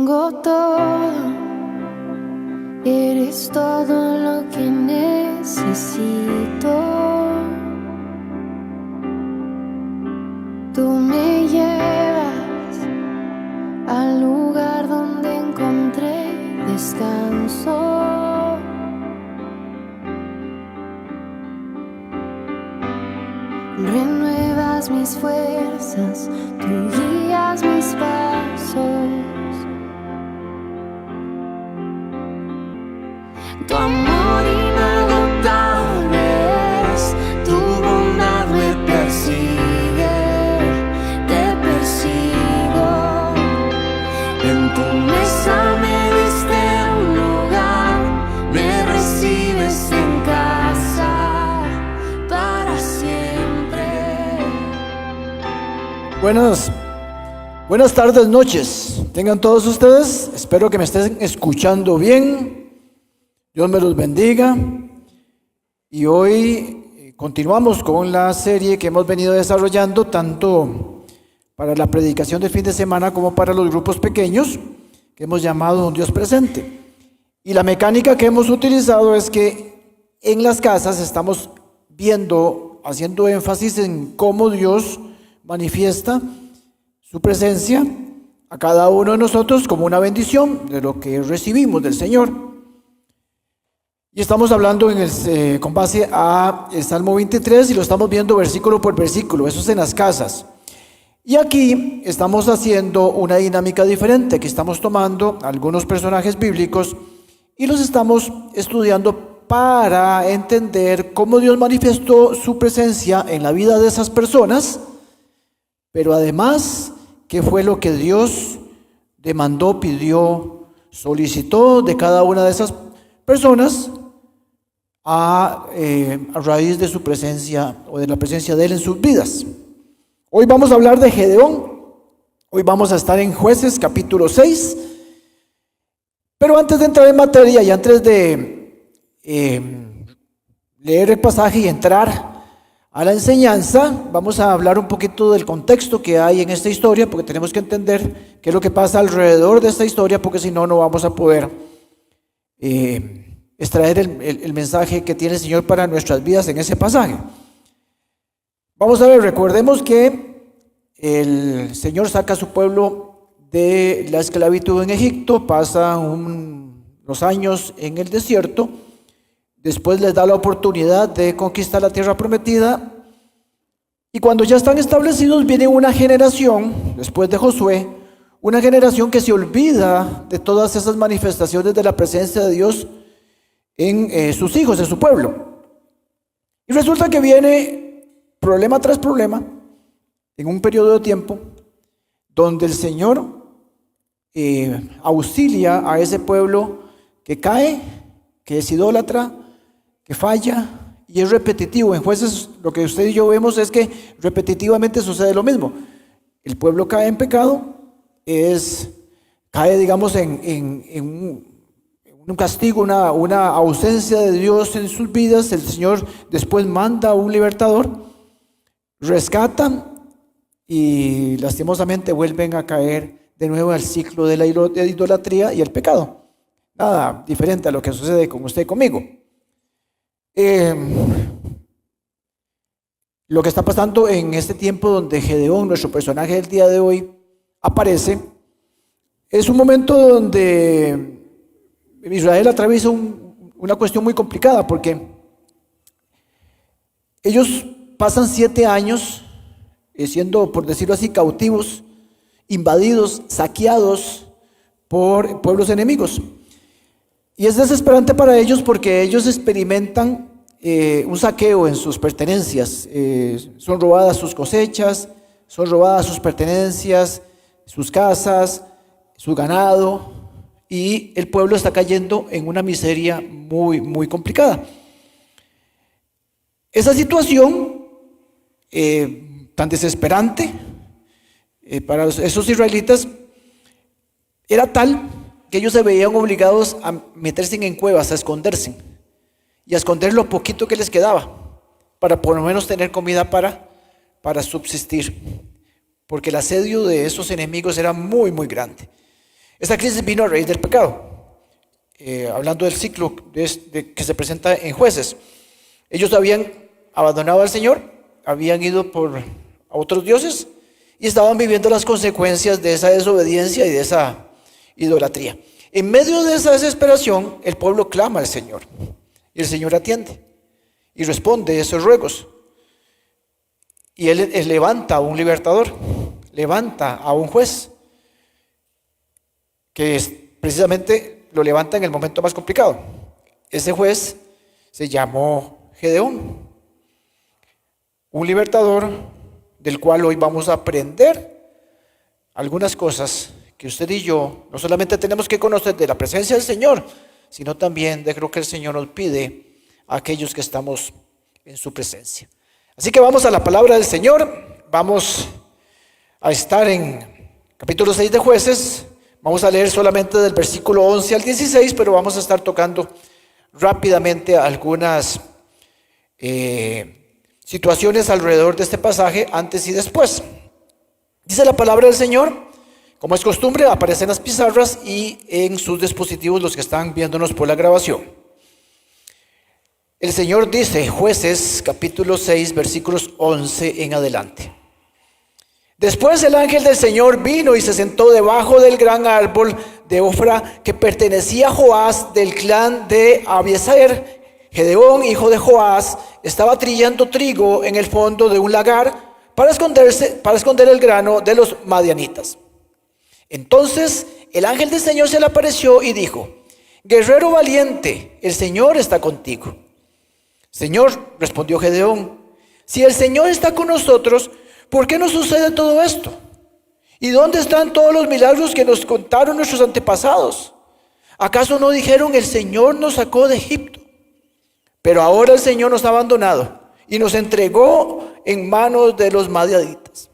Tengo todo, eres todo lo que necesito. Tú me llevas al lugar donde encontré descanso. Renuevas mis fuerzas, tú guías mis pasos. Tu amor inagotable es, tu bondad me persigue, te persigo. En tu mesa me diste un lugar, me recibes en casa para siempre. Buenas tardes, noches. Tengan todos ustedes. Espero que me estén escuchando bien. Dios me los bendiga. Y hoy continuamos con la serie que hemos venido desarrollando tanto para la predicación de fin de semana como para los grupos pequeños que hemos llamado Un Dios Presente. Y la mecánica que hemos utilizado es que en las casas estamos viendo, haciendo énfasis en cómo Dios manifiesta su presencia a cada uno de nosotros como una bendición de lo que recibimos del Señor. Y estamos hablando con base a el Salmo 23 y lo estamos viendo versículo por versículo, eso es en las casas. Y aquí estamos haciendo una dinámica diferente, que estamos tomando algunos personajes bíblicos y los estamos estudiando para entender cómo Dios manifestó su presencia en la vida de esas personas, pero además, qué fue lo que Dios demandó, pidió, solicitó de cada una de esas personas a raíz de su presencia o de la presencia de Él en sus vidas. Hoy vamos a hablar de Gedeón. Hoy vamos a estar en Jueces capítulo 6. Pero antes de entrar en materia y antes de leer el pasaje y entrar a la enseñanza, vamos a hablar un poquito del contexto que hay en esta historia, porque tenemos que entender qué es lo que pasa alrededor de esta historia, porque si no, no vamos a poder extraer el mensaje que tiene el Señor para nuestras vidas en ese pasaje. Vamos a ver, recordemos que el Señor saca a su pueblo de la esclavitud en Egipto, pasa unos años en el desierto, después les da la oportunidad de conquistar la tierra prometida, y cuando ya están establecidos viene una generación, después de Josué, una generación que se olvida de todas esas manifestaciones de la presencia de Dios en sus hijos, en su pueblo. Y resulta que viene problema tras problema en un periodo de tiempo donde el Señor auxilia a ese pueblo que cae, que es idólatra, que falla y es repetitivo. En Jueces lo que usted y yo vemos es que repetitivamente sucede lo mismo. El pueblo cae en pecado, cae digamos en un castigo, una ausencia de Dios en sus vidas. El Señor después manda a un libertador, rescatan y lastimosamente vuelven a caer de nuevo al ciclo de la idolatría y el pecado. Nada diferente a lo que sucede con usted y conmigo. Lo que está pasando en este tiempo donde Gedeón, nuestro personaje del día de hoy, aparece, es un momento donde Israel atraviesa una cuestión muy complicada, porque ellos pasan 7 años siendo, por decirlo así, cautivos, invadidos, saqueados por pueblos enemigos. Y es desesperante para ellos porque ellos experimentan un saqueo en sus pertenencias. Son robadas sus cosechas, son robadas sus pertenencias, sus casas, su ganado. Y el pueblo está cayendo en una miseria muy, muy complicada. Esa situación tan desesperante para esos israelitas era tal que ellos se veían obligados a meterse en cuevas, a esconderse y a esconder lo poquito que les quedaba para por lo menos tener comida para subsistir, porque el asedio de esos enemigos era muy, muy grande. Esta crisis vino a raíz del pecado. Hablando del ciclo que se presenta en Jueces. Ellos habían abandonado al Señor, habían ido a otros dioses y estaban viviendo las consecuencias de esa desobediencia y de esa idolatría. En medio de esa desesperación, el pueblo clama al Señor y el Señor atiende y responde esos ruegos. Y él levanta a un libertador, levanta a un juez, que precisamente lo levanta en el momento más complicado. Ese juez se llamó Gedeón, un libertador del cual hoy vamos a aprender algunas cosas que usted y yo no solamente tenemos que conocer de la presencia del Señor, sino también de lo que el Señor nos pide a aquellos que estamos en su presencia. Así que vamos a la palabra del Señor. Vamos a estar en capítulo 6 de Jueces. Vamos a leer solamente del versículo 11 al 16, pero vamos a estar tocando rápidamente algunas situaciones alrededor de este pasaje, antes y después. Dice la palabra del Señor, como es costumbre, aparece en las pizarras y en sus dispositivos los que están viéndonos por la grabación. El Señor dice, Jueces, capítulo 6, versículos 11 en adelante. Después el ángel del Señor vino y se sentó debajo del gran árbol de Ofra que pertenecía a Joás del clan de Abiezer. Gedeón, hijo de Joás, estaba trillando trigo en el fondo de un lagar para esconder el grano de los madianitas. Entonces el ángel del Señor se le apareció y dijo, guerrero valiente, el Señor está contigo. Señor, respondió Gedeón, si el Señor está con nosotros, ¿por qué nos sucede todo esto? ¿Y dónde están todos los milagros que nos contaron nuestros antepasados? ¿Acaso no dijeron, el Señor nos sacó de Egipto? Pero ahora el Señor nos ha abandonado y nos entregó en manos de los madianitas.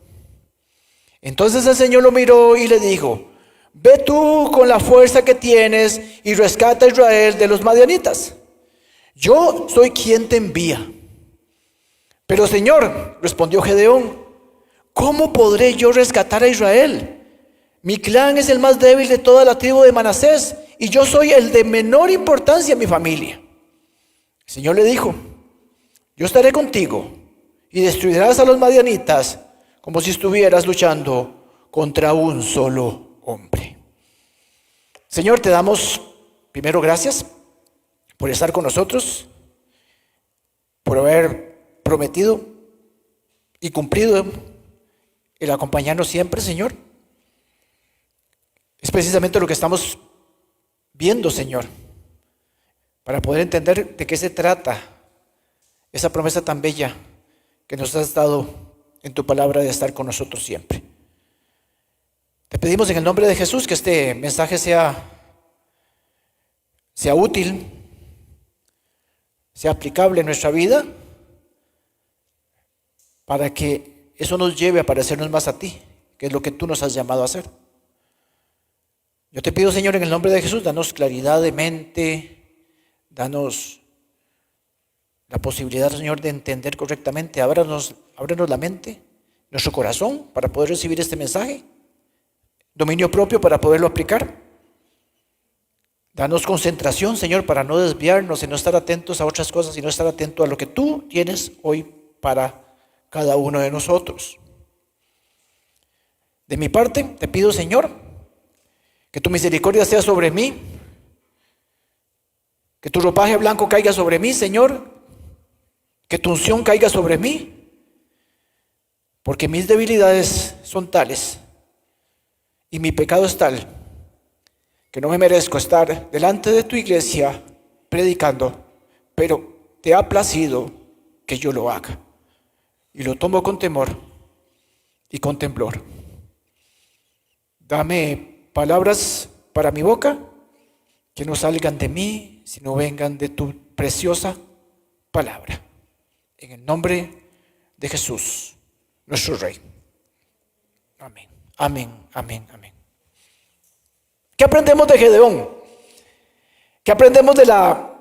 Entonces el Señor lo miró y le dijo, ve tú con la fuerza que tienes y rescata a Israel de los madianitas. Yo soy quien te envía. Pero Señor, respondió Gedeón, ¿cómo podré yo rescatar a Israel? Mi clan es el más débil de toda la tribu de Manasés y yo soy el de menor importancia en mi familia. El Señor le dijo, yo estaré contigo y destruirás a los madianitas como si estuvieras luchando contra un solo hombre. Señor, te damos primero gracias por estar con nosotros, por haber prometido y cumplido el acompañarnos siempre, Señor. Es precisamente lo que estamos viendo, Señor, para poder entender de qué se trata esa promesa tan bella que nos has dado en tu palabra de estar con nosotros siempre. Te pedimos en el nombre de Jesús que este mensaje sea útil, sea aplicable en nuestra vida, para que eso nos lleve a parecernos más a ti, que es lo que tú nos has llamado a hacer. Yo te pido, Señor, en el nombre de Jesús, danos claridad de mente, danos la posibilidad, Señor, de entender correctamente. Ábranos la mente, nuestro corazón, para poder recibir este mensaje. Dominio propio para poderlo aplicar. Danos concentración, Señor, para no desviarnos y no estar atentos a otras cosas, sino estar atentos a lo que tú tienes hoy para cada uno de nosotros. De mi parte, te pido, Señor, que tu misericordia sea sobre mí, que tu ropaje blanco caiga sobre mí, Señor, que tu unción caiga sobre mí, porque mis debilidades son tales y mi pecado es tal que no me merezco estar delante de tu iglesia predicando, pero te ha placido que yo lo haga. Y lo tomo con temor y con temblor. Dame palabras para mi boca que no salgan de mí, sino vengan de tu preciosa palabra. En el nombre de Jesús, nuestro Rey. Amén, amén, amén, amén. ¿Qué aprendemos de Gedeón? ¿Qué aprendemos de la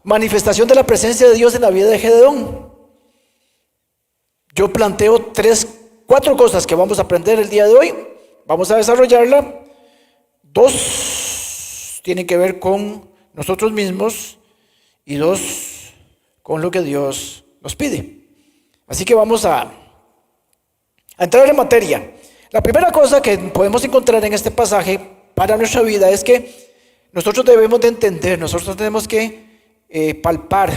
manifestación de la presencia de Dios en la vida de Gedeón? Yo planteo 4 cosas que vamos a aprender el día de hoy. Vamos a desarrollarla. 2 tienen que ver con nosotros mismos y 2 con lo que Dios nos pide. Así que vamos a entrar en materia. La primera cosa que podemos encontrar en este pasaje para nuestra vida es que nosotros debemos de entender, nosotros tenemos que palpar,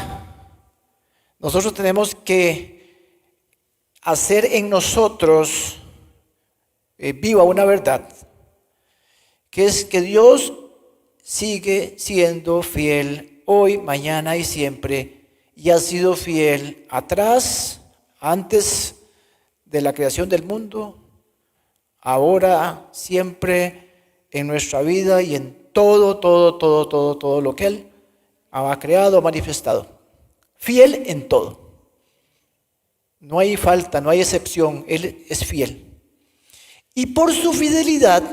nosotros tenemos que hacer en nosotros viva una verdad, que es que Dios sigue siendo fiel hoy, mañana y siempre, y ha sido fiel atrás, antes de la creación del mundo, ahora, siempre en nuestra vida y en todo lo que Él ha creado, ha manifestado. Fiel en todo. No hay falta, no hay excepción, Él es fiel. Y por su fidelidad,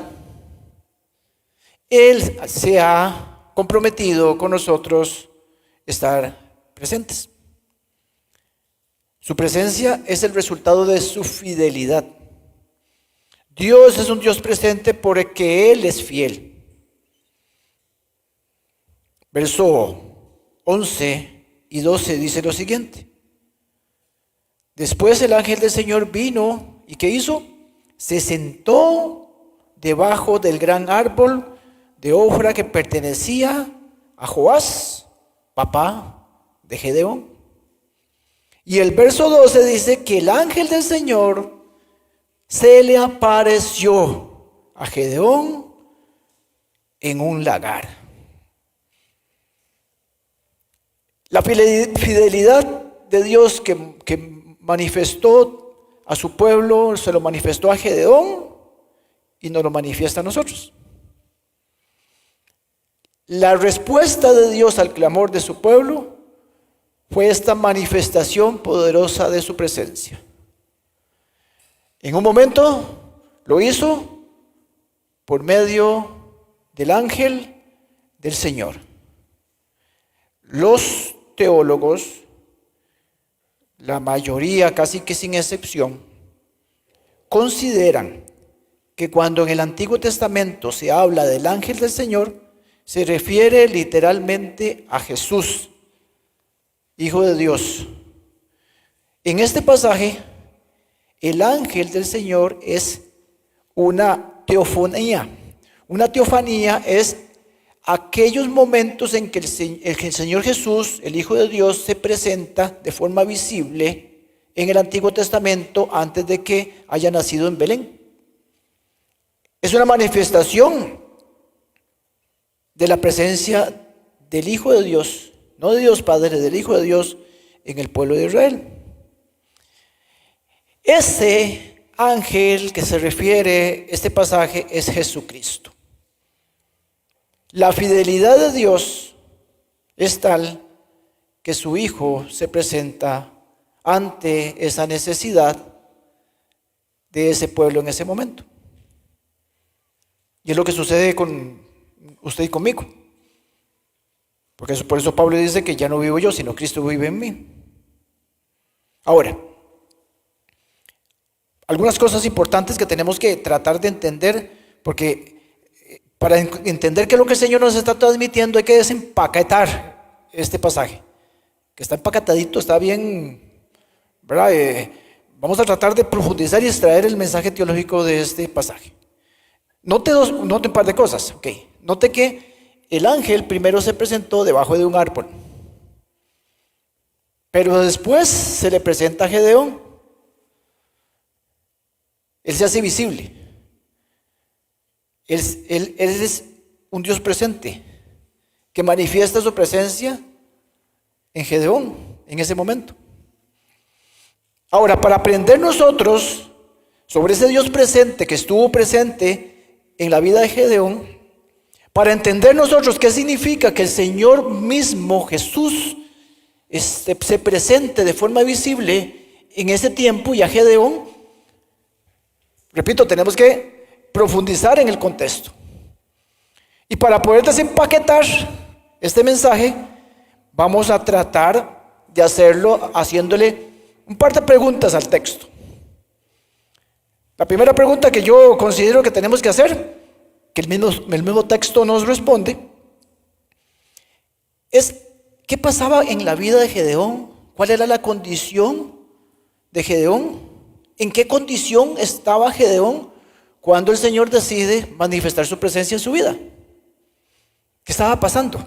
Él se ha comprometido con nosotros estar presentes. Su presencia es el resultado de su fidelidad. Dios es un Dios presente porque Él es fiel. Verso 11 y 12 dice lo siguiente. Después el ángel del Señor vino y ¿qué hizo? Se sentó debajo del gran árbol de Ofra que pertenecía a Joás, papá de Gedeón. Y el verso 12 dice que el ángel del Señor se le apareció a Gedeón en un lagar. La fidelidad de Dios que manifestó a su pueblo, se lo manifestó a Gedeón y nos lo manifiesta a nosotros. La respuesta de Dios al clamor de su pueblo fue esta manifestación poderosa de su presencia. En un momento lo hizo por medio del ángel del Señor. Los teólogos, la mayoría casi que sin excepción, consideran que cuando en el Antiguo Testamento se habla del ángel del Señor, se refiere literalmente a Jesús, Hijo de Dios. En este pasaje, el ángel del Señor es una teofanía. Una teofanía es aquellos momentos en que el Señor Jesús, el Hijo de Dios, se presenta de forma visible en el Antiguo Testamento antes de que haya nacido en Belén. Es una manifestación de la presencia del Hijo de Dios, no de Dios Padre, del Hijo de Dios en el pueblo de Israel. Ese ángel que se refiere este pasaje es Jesucristo. La fidelidad de Dios es tal que su Hijo se presenta ante esa necesidad de ese pueblo en ese momento. Y es lo que sucede con usted y conmigo. Porque por eso Pablo dice que ya no vivo yo, sino Cristo vive en mí. Ahora, algunas cosas importantes que tenemos que tratar de entender, porque para entender qué es lo que el Señor nos está transmitiendo hay que desempaquetar este pasaje, que está empacatadito, está bien, ¿verdad? Vamos a tratar de profundizar y extraer el mensaje teológico de este pasaje. Note un par de cosas. Okay. Note que el ángel primero se presentó debajo de un árbol, pero después se le presenta a Gedeón. Él se hace visible. Él es un Dios presente que manifiesta su presencia en Gedeón en ese momento. Ahora, para aprender nosotros sobre ese Dios presente que estuvo presente en la vida de Gedeón, para entender nosotros qué significa que el Señor mismo, Jesús, se presente de forma visible en ese tiempo y a Gedeón, repito, tenemos que profundizar en el contexto. Y para poder desempaquetar este mensaje, vamos a tratar de hacerlo haciéndole un par de preguntas al texto. La primera pregunta que yo considero que tenemos que hacer: que el mismo texto nos responde, es ¿qué pasaba en la vida de Gedeón? ¿Cuál era la condición de Gedeón? ¿En qué condición estaba Gedeón cuando el Señor decide manifestar su presencia en su vida? ¿Qué estaba pasando?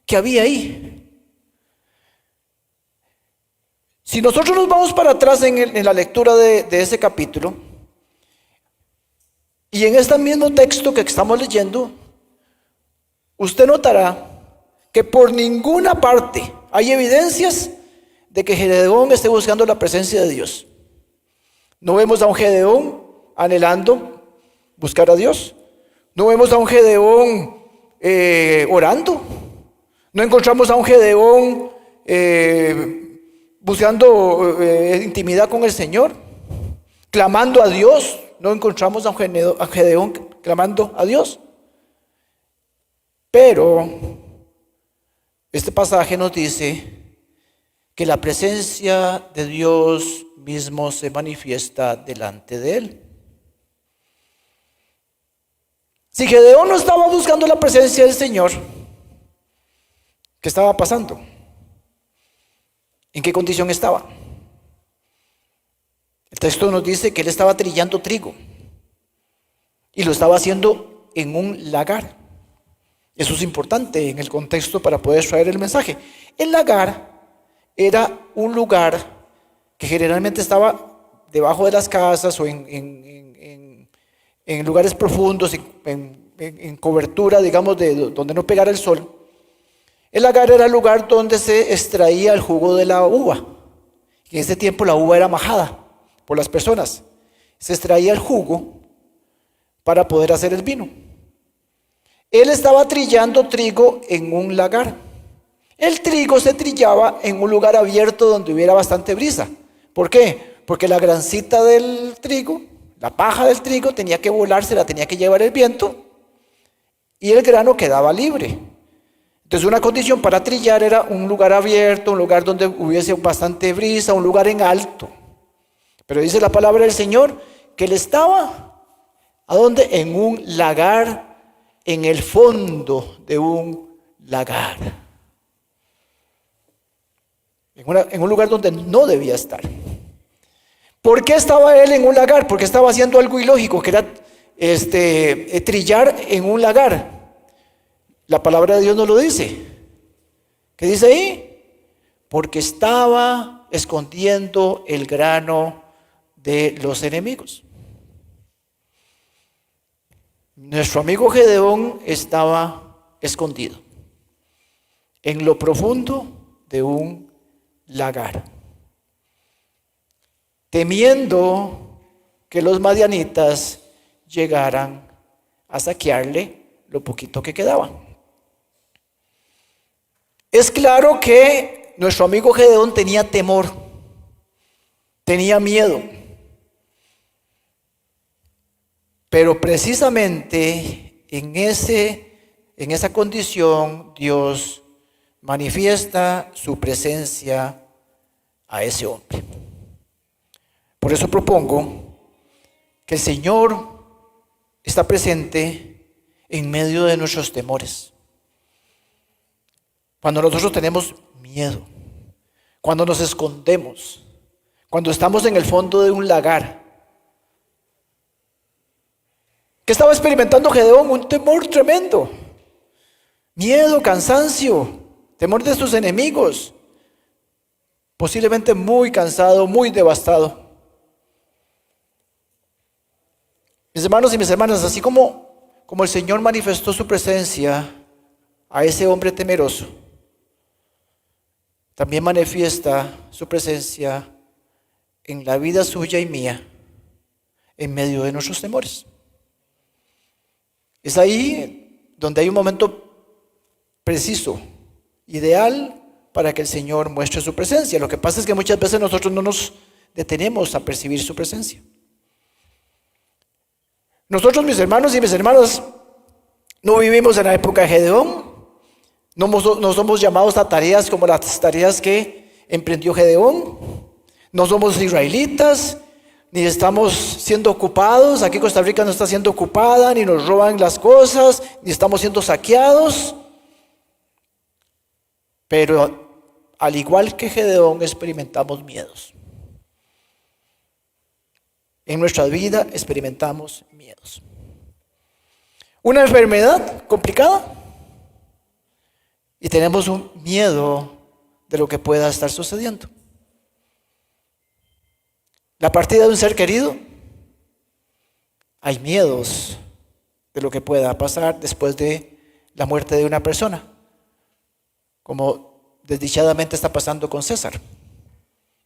¿Qué había ahí? Si nosotros nos vamos para atrás en la lectura de ese capítulo, y en este mismo texto que estamos leyendo, usted notará que por ninguna parte hay evidencias de que Gedeón esté buscando la presencia de Dios. No vemos a un Gedeón anhelando buscar a Dios. No vemos a un Gedeón orando. No encontramos a un Gedeón buscando intimidad con el Señor, clamando a Dios. No encontramos a Gedeón clamando a Dios. Pero este pasaje nos dice que la presencia de Dios mismo se manifiesta delante de él. Si Gedeón no estaba buscando la presencia del Señor, ¿qué estaba pasando? ¿En qué condición estaba? El texto nos dice que él estaba trillando trigo y lo estaba haciendo en un lagar. Eso es importante en el contexto para poder traer el mensaje. El lagar era un lugar que generalmente estaba debajo de las casas o en lugares profundos, en cobertura, digamos, de donde no pegara el sol. El lagar era el lugar donde se extraía el jugo de la uva. En ese tiempo la uva era majada por las personas. Se extraía el jugo para poder hacer el vino. Él estaba trillando trigo en un lagar. El trigo se trillaba en un lugar abierto donde hubiera bastante brisa. ¿Por qué? Porque la grancita del trigo, la paja del trigo, tenía que volarse, la tenía que llevar el viento y el grano quedaba libre. Entonces una condición para trillar era un lugar abierto, un lugar donde hubiese bastante brisa, un lugar en alto. Pero dice la palabra del Señor que él estaba, ¿a dónde? En un lagar, en el fondo de un lagar. En un lugar donde no debía estar. ¿Por qué estaba él en un lagar? Porque estaba haciendo algo ilógico, que era trillar en un lagar. La palabra de Dios nos lo dice. ¿Qué dice ahí? Porque estaba escondiendo el grano de los enemigos. Nuestro amigo Gedeón estaba escondido en lo profundo de un lagar, temiendo que los madianitas llegaran a saquearle lo poquito que quedaba. Es claro que nuestro amigo Gedeón tenía temor, tenía miedo, pero precisamente en esa condición Dios manifiesta su presencia a ese hombre. Por eso propongo que el Señor está presente en medio de nuestros temores. Cuando nosotros tenemos miedo, cuando nos escondemos, cuando estamos en el fondo de un lagar. ¿Qué estaba experimentando Gedeón? Un temor tremendo. Miedo, cansancio, temor de sus enemigos. Posiblemente muy cansado, muy devastado. Mis hermanos y mis hermanas, así como el Señor manifestó su presencia a ese hombre temeroso, también manifiesta su presencia en la vida suya y mía, en medio de nuestros temores. Es ahí donde hay un momento preciso, ideal, para que el Señor muestre su presencia. Lo que pasa es que muchas veces nosotros no nos detenemos a percibir su presencia. Nosotros, mis hermanos y mis hermanas, no vivimos en la época de Gedeón. No somos llamados a tareas como las tareas que emprendió Gedeón. No somos israelitas. ni estamos siendo ocupados. Aquí Costa Rica no está siendo ocupada, ni nos roban las cosas, ni estamos siendo saqueados. Pero al igual que Gedeón, experimentamos miedos. En nuestra vida experimentamos miedos. Una enfermedad complicada y tenemos un miedo de lo que pueda estar sucediendo. La partida de un ser querido, hay miedos de lo que pueda pasar después de la muerte de una persona, como desdichadamente está pasando con César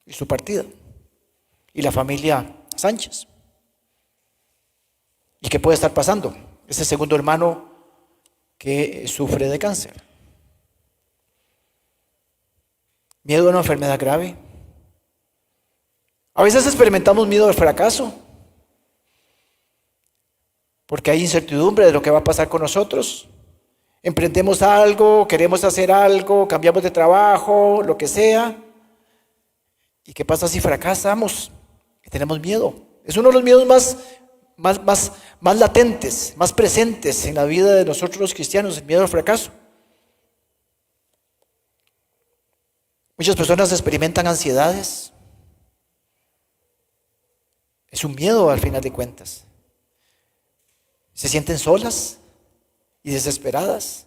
y su partida, y la familia Sánchez. ¿Y qué puede estar pasando? Ese segundo hermano que sufre de cáncer. Miedo a una enfermedad grave. A veces experimentamos miedo al fracaso, porque hay incertidumbre de lo que va a pasar con nosotros. Emprendemos algo, queremos hacer algo, cambiamos de trabajo, lo que sea. ¿Y qué pasa si fracasamos? Y tenemos miedo. Es uno de los miedos más latentes, más presentes en la vida de nosotros los cristianos, el miedo al fracaso. Muchas personas experimentan ansiedades. Es un miedo al final de cuentas. Se sienten solas y desesperadas.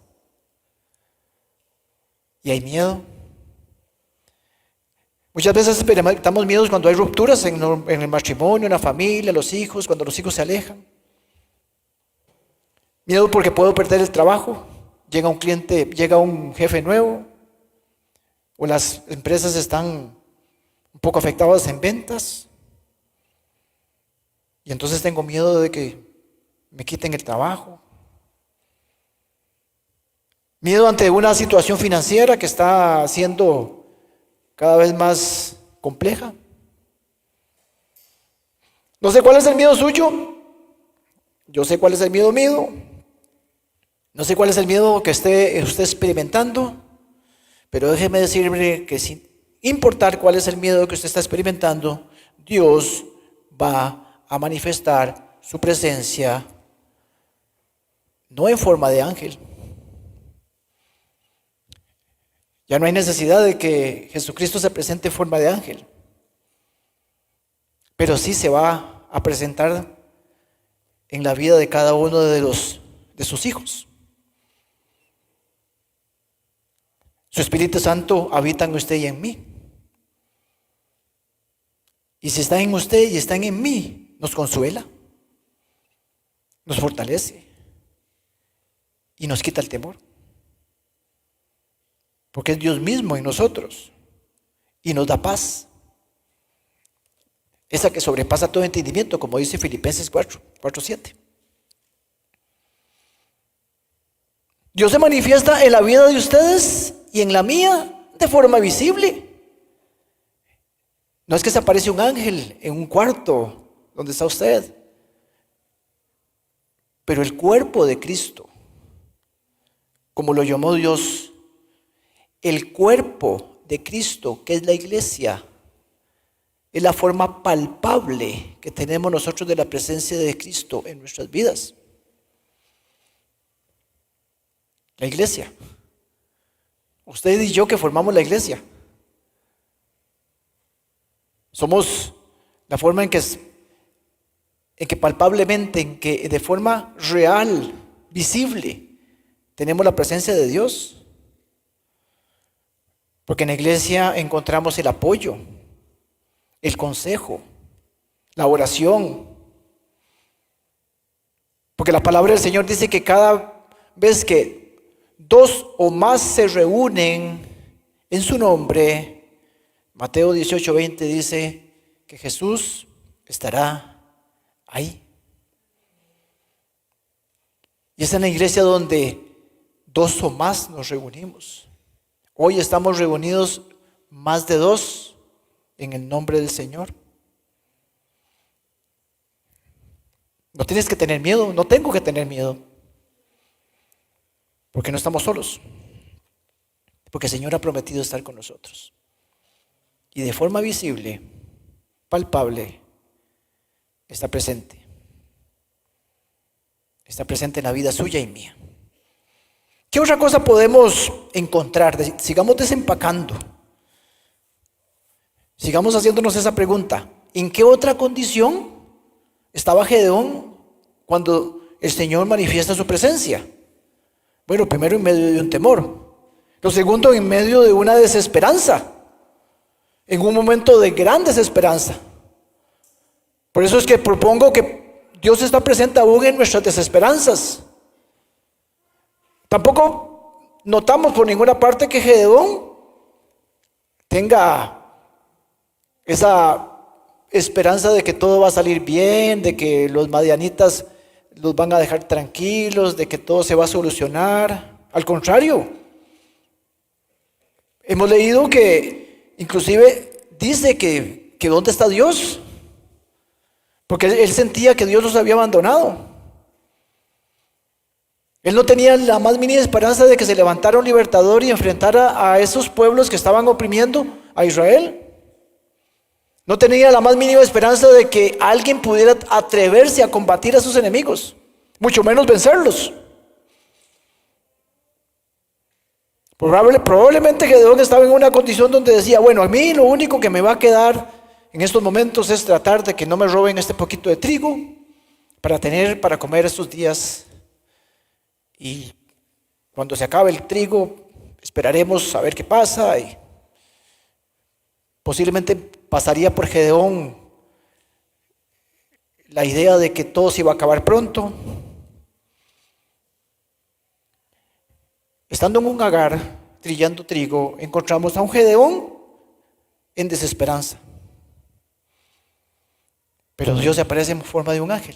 Y hay miedo. Muchas veces experimentamos miedos cuando hay rupturas en el matrimonio, en la familia, los hijos, cuando los hijos se alejan. Miedo porque puedo perder el trabajo. Llega un cliente, llega un jefe nuevo. O las empresas están un poco afectadas en ventas. Y entonces tengo miedo de que me quiten el trabajo. Miedo ante una situación financiera que está siendo cada vez más compleja. No sé cuál es el miedo suyo. Yo sé cuál es el miedo mío. No sé cuál es el miedo que esté usted experimentando. Pero déjeme decirle que sin importar cuál es el miedo que usted está experimentando, Dios va a manifestar su presencia, no en forma de ángel. Ya no hay necesidad de que Jesucristo se presente en forma de ángel, pero sí se va a presentar en la vida de cada uno de sus hijos. Su Espíritu Santo habita en usted y en mí. Y si está en usted y está en mí, nos consuela, nos fortalece y nos quita el temor. Porque es Dios mismo en nosotros y nos da paz. Esa que sobrepasa todo entendimiento, como dice Filipenses 4:7. Dios se manifiesta en la vida de ustedes y en la mía de forma visible. No es que se aparece un ángel en un cuarto donde está usted, pero el cuerpo de Cristo, como lo llamó Dios, el cuerpo de Cristo, que es la iglesia, es la forma palpable que tenemos nosotros de la presencia de Cristo en nuestras vidas. La iglesia. Usted y yo que formamos la iglesia. Somos la forma en que palpablemente, en que de forma real, visible, tenemos la presencia de Dios. Porque en la iglesia encontramos el apoyo, el consejo, la oración. Porque la palabra del Señor dice que cada vez que 2 o más se reúnen en su nombre, Mateo 18:20 dice que Jesús estará ahí. Y es en la iglesia donde 2 o más nos reunimos. Hoy estamos reunidos más de 2 en el nombre del Señor. No tienes que tener miedo, no tengo que tener miedo. Porque no estamos solos. Porque el Señor ha prometido estar con nosotros. Y de forma visible, palpable, está presente. Está presente en la vida suya y mía. ¿Qué otra cosa podemos encontrar? Sigamos desempacando. Sigamos haciéndonos esa pregunta. ¿En qué otra condición estaba Gedeón cuando el Señor manifiesta su presencia? Bueno, primero en medio de un temor. Lo segundo, en medio de una desesperanza. En un momento de gran desesperanza. Por eso es que propongo que Dios está presente aún en nuestras desesperanzas. Tampoco notamos por ninguna parte que Gedeón tenga esa esperanza de que todo va a salir bien, de que los madianitas los van a dejar tranquilos, de que todo se va a solucionar. Al contrario, hemos leído que inclusive dice que ¿dónde está Dios? Porque él sentía que Dios los había abandonado. Él no tenía la más mínima esperanza de que se levantara un libertador y enfrentara a esos pueblos que estaban oprimiendo a Israel. No tenía la más mínima esperanza de que alguien pudiera atreverse a combatir a sus enemigos, mucho menos vencerlos. Probablemente Gedeón estaba en una condición donde decía, bueno, a mí lo único que me va a quedar en estos momentos es tratar de que no me roben este poquito de trigo para tener para comer estos días. Y cuando se acabe el trigo, esperaremos a ver qué pasa. Y posiblemente pasaría por Gedeón la idea de que todo se iba a acabar pronto. Estando en un Agar, trillando trigo, encontramos a un Gedeón en desesperanza. Pero Dios se aparece en forma de un ángel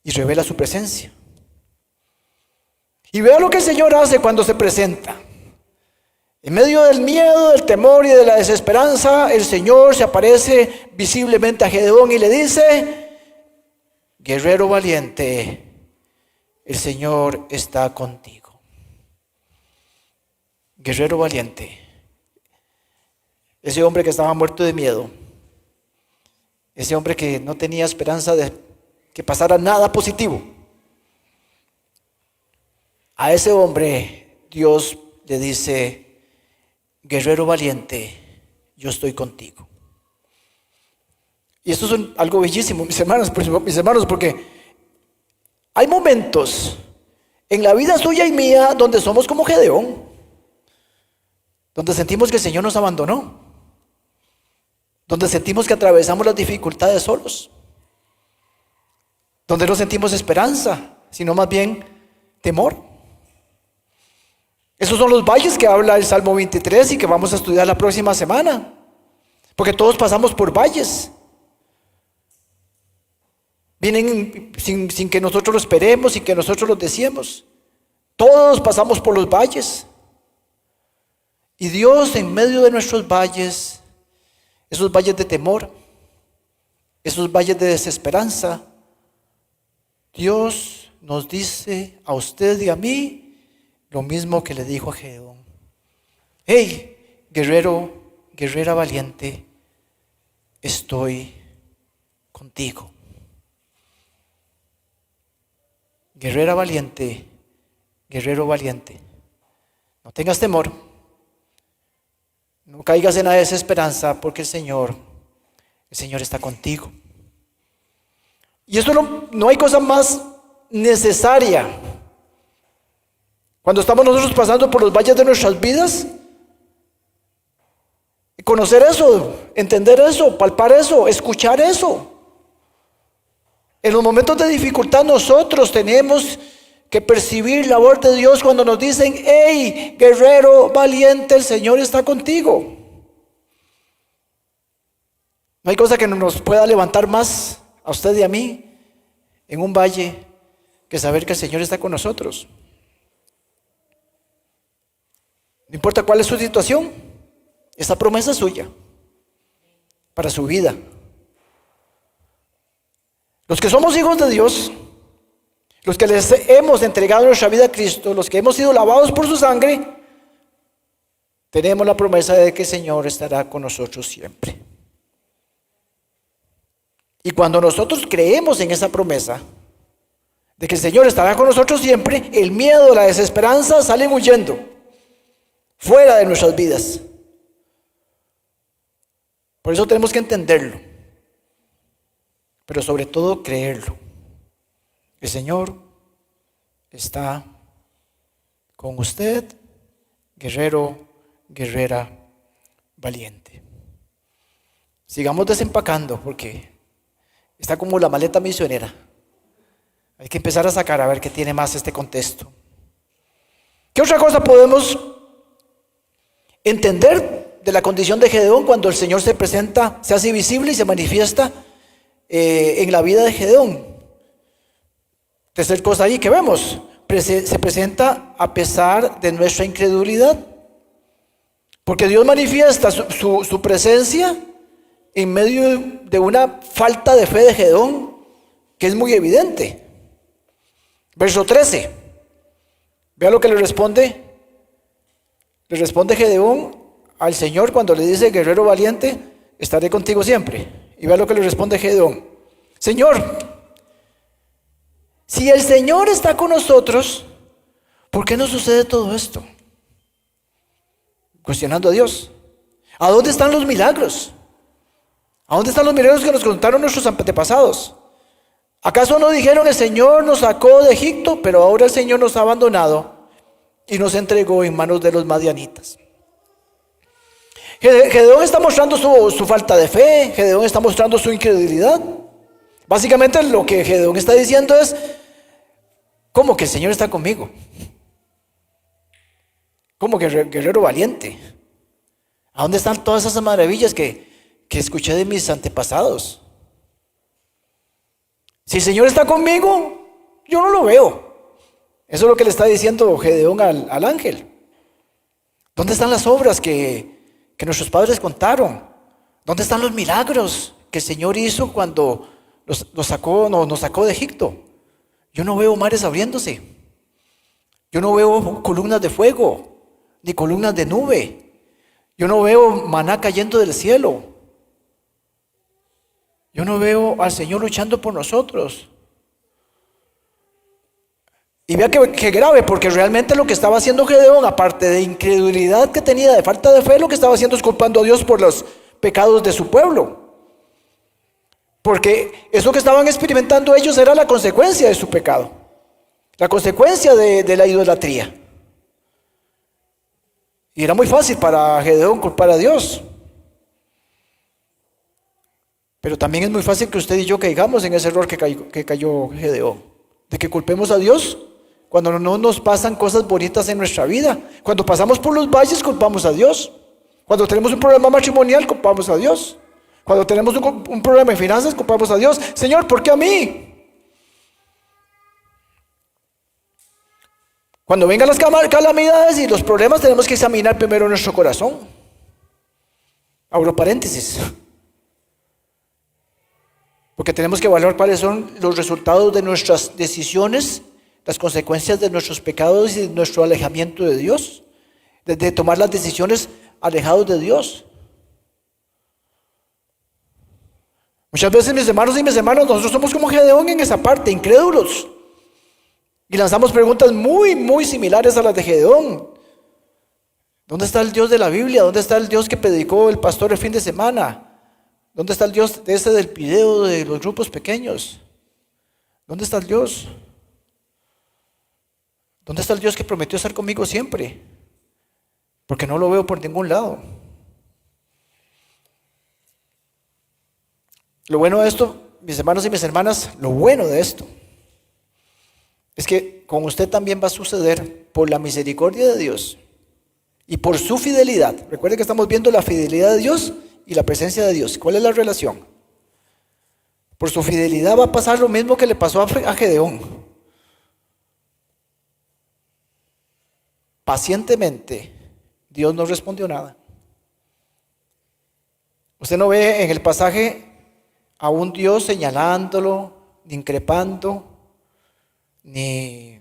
y revela su presencia. Y vea lo que el Señor hace cuando se presenta. En medio del miedo, del temor y de la desesperanza, el Señor se aparece visiblemente a Gedeón y le dice, guerrero valiente, el Señor está contigo. Guerrero valiente. Ese hombre que estaba muerto de miedo. Ese hombre que no tenía esperanza de que pasara nada positivo. A ese hombre Dios le dice, guerrero valiente, yo estoy contigo. Y esto es algo bellísimo, mis hermanos, porque hay momentos en la vida suya y mía donde somos como Gedeón, donde sentimos que el Señor nos abandonó, donde sentimos que atravesamos las dificultades solos, donde no sentimos esperanza, sino más bien temor. Esos son los valles que habla el Salmo 23 y que vamos a estudiar la próxima semana. Porque todos pasamos por valles. Vienen sin que nosotros lo esperemos, sin que nosotros lo deseemos. Todos pasamos por los valles. Y Dios en medio de nuestros valles, esos valles de temor, esos valles de desesperanza, Dios nos dice a usted y a mí, lo mismo que le dijo a Gedeón. Hey, guerrero, guerrera valiente, estoy contigo. Guerrera valiente, guerrero valiente, no tengas temor, no caigas en la desesperanza porque el Señor está contigo. Y esto no hay cosa más necesaria. Cuando estamos nosotros pasando por los valles de nuestras vidas, conocer eso, entender eso, palpar eso, escuchar eso. En los momentos de dificultad nosotros tenemos que percibir la voz de Dios cuando nos dicen, hey, guerrero valiente, el Señor está contigo. No hay cosa que nos pueda levantar más a usted y a mí en un valle que saber que el Señor está con nosotros. No importa cuál es su situación, esta promesa es suya, para su vida. Los que somos hijos de Dios, los que les hemos entregado nuestra vida a Cristo, los que hemos sido lavados por su sangre, tenemos la promesa de que el Señor estará con nosotros siempre. Y cuando nosotros creemos en esa promesa de que el Señor estará con nosotros siempre, el miedo, la desesperanza salen huyendo fuera de nuestras vidas. Por eso tenemos que entenderlo, pero sobre todo creerlo. El Señor está con usted, guerrero, guerrera valiente. Sigamos desempacando porque está como la maleta misionera. Hay que empezar a sacar a ver qué tiene más este contexto. ¿Qué otra cosa podemos entender de la condición de Gedeón cuando el Señor se presenta, se hace visible y se manifiesta en la vida de Gedeón? Tercer cosa ahí que vemos, se presenta a pesar de nuestra incredulidad, porque Dios manifiesta su presencia en medio de una falta de fe de Gedeón que es muy evidente. Verso 13, vea lo que le responde. Le responde Gedeón al Señor cuando le dice: guerrero valiente, estaré contigo siempre. Y vea lo que le responde Gedeón: Señor, si el Señor está con nosotros, ¿por qué no sucede todo esto? Cuestionando a Dios. ¿A dónde están los milagros? ¿A dónde están los milagros que nos contaron nuestros antepasados? ¿Acaso no dijeron: el Señor nos sacó de Egipto, pero ahora el Señor nos ha abandonado y nos entregó en manos de los madianitas? Gedeón está mostrando su falta de fe. Gedeón está mostrando su incredulidad. Básicamente lo que Gedeón está diciendo es: ¿cómo que el Señor está conmigo? ¿Cómo que guerrero valiente? ¿A dónde están todas esas maravillas que escuché de mis antepasados? Si el Señor está conmigo, yo no lo veo. Eso es lo que le está diciendo Gedeón al ángel. ¿Dónde están las obras que nuestros padres contaron? ¿Dónde están los milagros que el Señor hizo cuando nos sacó de Egipto? Yo no veo mares abriéndose. Yo no veo columnas de fuego, ni columnas de nube. Yo no veo maná cayendo del cielo. Yo no veo al Señor luchando por nosotros. Y vea que grave, porque realmente lo que estaba haciendo Gedeón, aparte de incredulidad que tenía, de falta de fe, lo que estaba haciendo es culpando a Dios por los pecados de su pueblo. Porque eso que estaban experimentando ellos era la consecuencia de su pecado, la consecuencia de la idolatría. Y era muy fácil para Gedeón culpar a Dios. Pero también es muy fácil que usted y yo caigamos en ese error que cayó Gedeón, de que culpemos a Dios cuando no nos pasan cosas bonitas en nuestra vida. Cuando pasamos por los valles, culpamos a Dios. Cuando tenemos un problema matrimonial, culpamos a Dios. Cuando tenemos un problema de finanzas, culpamos a Dios. Señor, ¿por qué a mí? Cuando vengan las calamidades y los problemas, tenemos que examinar primero nuestro corazón. Abro paréntesis. Porque tenemos que evaluar cuáles son los resultados de nuestras decisiones, las consecuencias de nuestros pecados y de nuestro alejamiento de Dios, de tomar las decisiones alejados de Dios. Muchas veces, mis hermanos y mis hermanas, nosotros somos como Gedeón en esa parte, incrédulos. Y lanzamos preguntas muy, muy similares a las de Gedeón. ¿Dónde está el Dios de la Biblia? ¿Dónde está el Dios que predicó el pastor el fin de semana? ¿Dónde está el Dios del video de los grupos pequeños? ¿Dónde está el Dios? ¿Dónde está el Dios que prometió estar conmigo siempre? Porque no lo veo por ningún lado. Lo bueno de esto, mis hermanos y mis hermanas, lo bueno de esto es que con usted también va a suceder por la misericordia de Dios y por su fidelidad. Recuerde que estamos viendo la fidelidad de Dios y la presencia de Dios. ¿Cuál es la relación? Por su fidelidad va a pasar lo mismo que le pasó a Gedeón. Pacientemente, Dios no respondió nada. Usted no ve en el pasaje a un Dios señalándolo, ni increpando, ni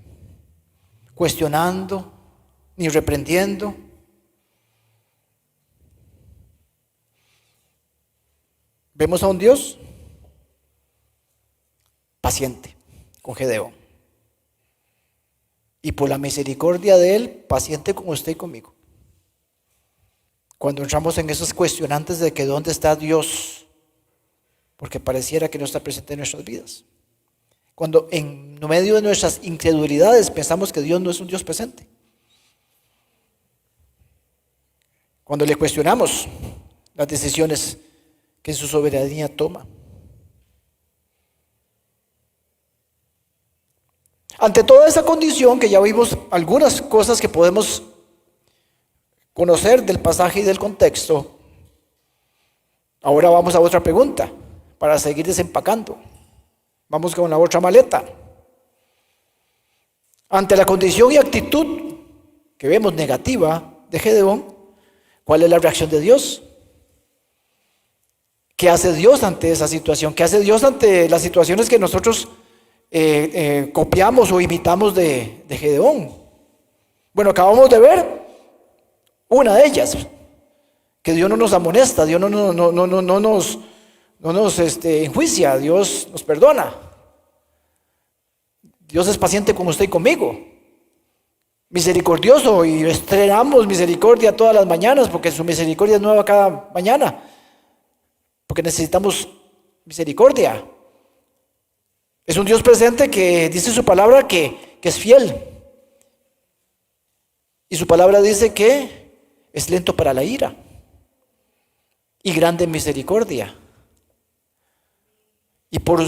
cuestionando, ni reprendiendo. Vemos a un Dios paciente con Gedeón. Y por la misericordia de Él, paciente con usted y conmigo. Cuando entramos en esos cuestionantes de que ¿dónde está Dios? Porque pareciera que no está presente en nuestras vidas. Cuando en medio de nuestras incredulidades pensamos que Dios no es un Dios presente. Cuando le cuestionamos las decisiones que en su soberanía toma. Ante toda esa condición, que ya vimos algunas cosas que podemos conocer del pasaje y del contexto, ahora vamos a otra pregunta para seguir desempacando. Vamos con la otra maleta. Ante la condición y actitud que vemos negativa de Gedeón, ¿cuál es la reacción de Dios? ¿Qué hace Dios ante esa situación? ¿Qué hace Dios ante las situaciones que nosotros copiamos o imitamos de Gedeón? Bueno, acabamos de ver una de ellas, que Dios no nos amonesta, Dios no nos enjuicia, Dios nos perdona. Dios es paciente con usted y conmigo, misericordioso, y estrenamos misericordia todas las mañanas porque su misericordia es nueva cada mañana, porque necesitamos misericordia. Es un Dios presente que dice su palabra que es fiel, y su palabra dice que es lento para la ira y grande en misericordia. Y por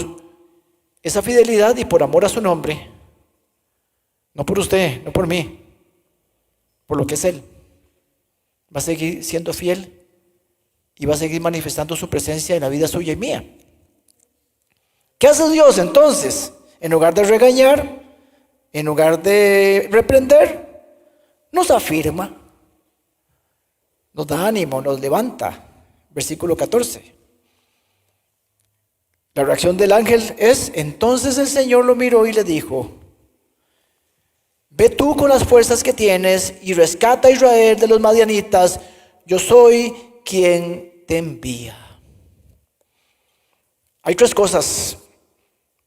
esa fidelidad y por amor a su nombre, no por usted, no por mí, por lo que es Él, va a seguir siendo fiel y va a seguir manifestando su presencia en la vida suya y mía. ¿Qué hace Dios entonces? En lugar de regañar, en lugar de reprender, nos afirma, nos da ánimo, nos levanta. Versículo 14. La reacción del ángel es: entonces el Señor lo miró y le dijo: ve tú con las fuerzas que tienes y rescata a Israel de los madianitas, yo soy quien te envía. Hay tres cosas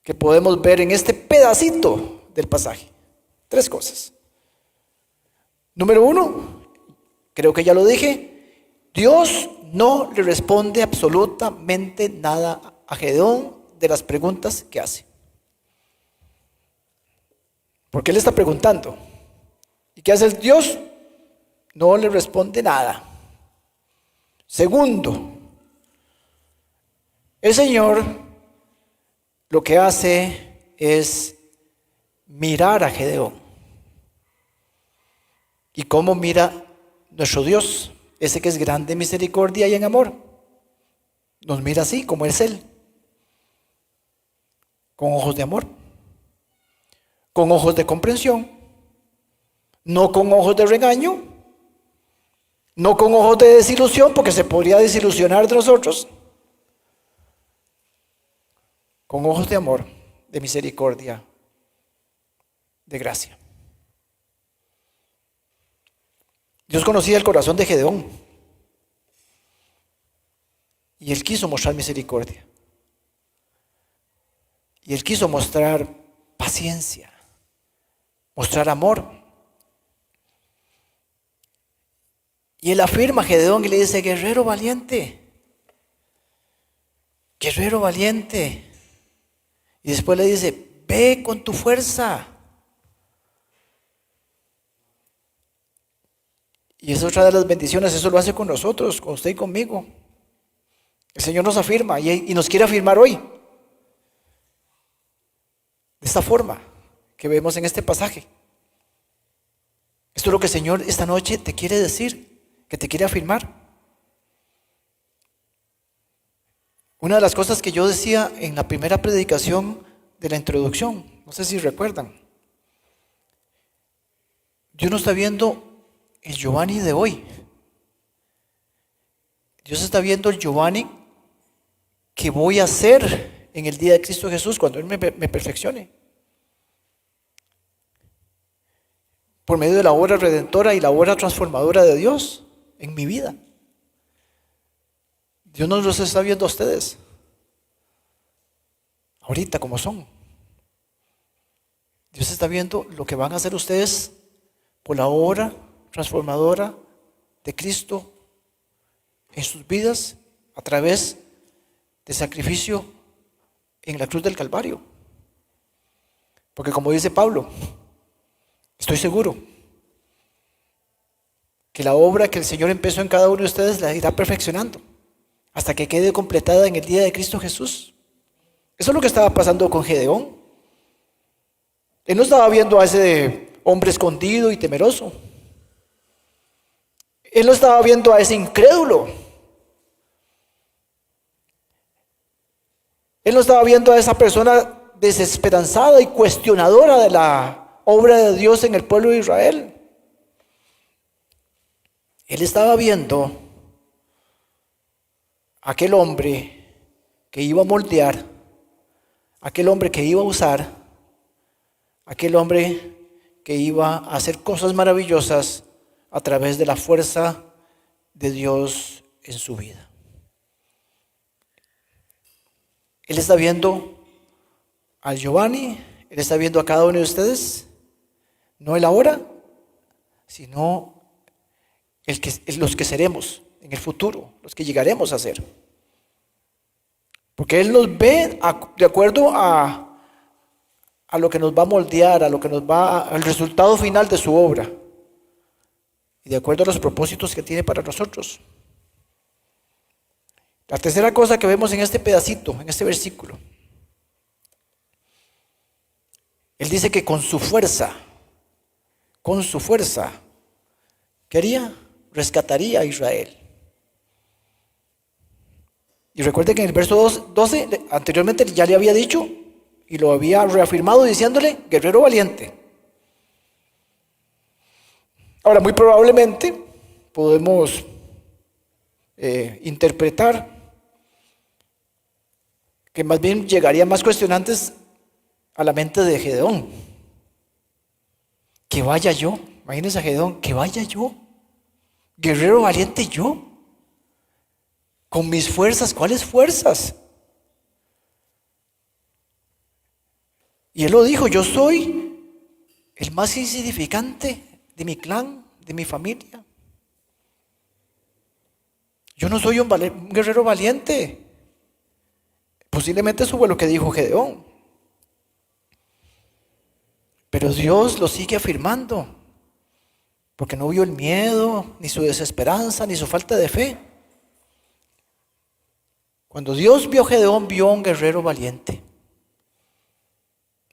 que podemos ver en este pedacito del pasaje. Tres cosas. Número uno, creo que ya lo dije, Dios no le responde absolutamente nada a Gedeón de las preguntas que hace. Porque él está preguntando. ¿Y qué hace el Dios? No le responde nada. Segundo, el Señor lo que hace es mirar a Gedeón. ¿Y cómo mira nuestro Dios? Ese que es grande en misericordia y en amor. Nos mira así, como es Él. Con ojos de amor. Con ojos de comprensión. No con ojos de regaño. No con ojos de desilusión, porque se podría desilusionar de nosotros. Con ojos de amor, de misericordia, de gracia. Dios conocía el corazón de Gedeón y Él quiso mostrar misericordia y Él quiso mostrar paciencia, mostrar amor. Y Él afirma a Gedeón y le dice: guerrero valiente, guerrero valiente. Y después le dice: ve con tu fuerza. Y es otra de las bendiciones, eso lo hace con nosotros, con usted y conmigo. El Señor nos afirma y nos quiere afirmar hoy. De esta forma que vemos en este pasaje. Esto es lo que el Señor esta noche te quiere decir, que te quiere afirmar. Una de las cosas que yo decía en la primera predicación de la introducción, no sé si recuerdan, Dios no está viendo el Giovanni de hoy. Dios está viendo el Giovanni que voy a ser en el día de Cristo Jesús cuando Él me perfeccione. Por medio de la obra redentora y la obra transformadora de Dios en mi vida. Dios no los está viendo a ustedes ahorita como son. Dios está viendo lo que van a hacer ustedes por la obra transformadora de Cristo en sus vidas a través del sacrificio en la cruz del Calvario. Porque como dice Pablo, estoy seguro que la obra que el Señor empezó en cada uno de ustedes la irá perfeccionando hasta que quede completada en el día de Cristo Jesús. Eso es lo que estaba pasando con Gedeón. Él no estaba viendo a ese hombre escondido y temeroso. Él no estaba viendo a ese incrédulo. Él no estaba viendo a esa persona desesperanzada y cuestionadora de la obra de Dios en el pueblo de Israel. Él estaba viendo a aquel hombre que iba a moldear, aquel hombre que iba a usar, aquel hombre que iba a hacer cosas maravillosas a través de la fuerza de Dios en su vida. Él está viendo a Giovanni, Él está viendo a cada uno de ustedes, no el ahora, sino los que seremos en el futuro, los que llegaremos a ser. Porque Él nos ve de acuerdo a lo que nos va a moldear, a lo que nos va al resultado final de su obra y de acuerdo a los propósitos que tiene para nosotros. La tercera cosa que vemos en este pedacito, en este versículo, Él dice que con su fuerza, ¿qué haría? Rescataría a Israel. Y recuerde que en el verso 12, anteriormente ya le había dicho y lo había reafirmado diciéndole, guerrero valiente. Ahora, muy probablemente podemos interpretar que más bien llegarían más cuestionantes a la mente de Gedeón. Que vaya yo, imagínense a Gedeón, que vaya yo, guerrero valiente yo, con mis fuerzas, ¿cuáles fuerzas? Y él lo dijo, yo soy el más insignificante de mi clan, de mi familia. Yo no soy un guerrero valiente. Posiblemente eso fue lo que dijo Gedeón. Pero Dios lo sigue afirmando, porque no vio el miedo, ni su desesperanza, ni su falta de fe. Cuando Dios vio a Gedeón, vio a un guerrero valiente.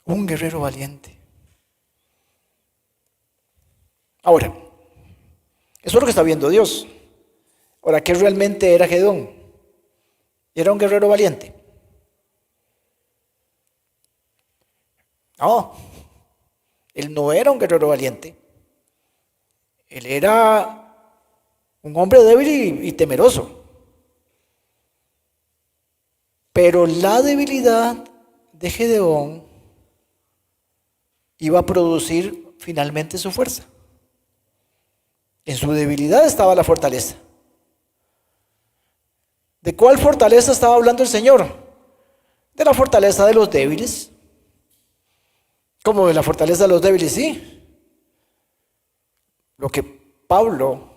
Un guerrero valiente. Ahora, eso es lo que está viendo Dios. Ahora, ¿qué realmente era Gedeón? ¿Era un guerrero valiente? No, él no era un guerrero valiente. Él era un hombre débil y temeroso. Pero la debilidad de Gedeón iba a producir finalmente su fuerza. En su debilidad estaba la fortaleza. ¿De cuál fortaleza estaba hablando el Señor? De la fortaleza de los débiles. ¿Cómo de la fortaleza de los débiles? Sí. Lo que Pablo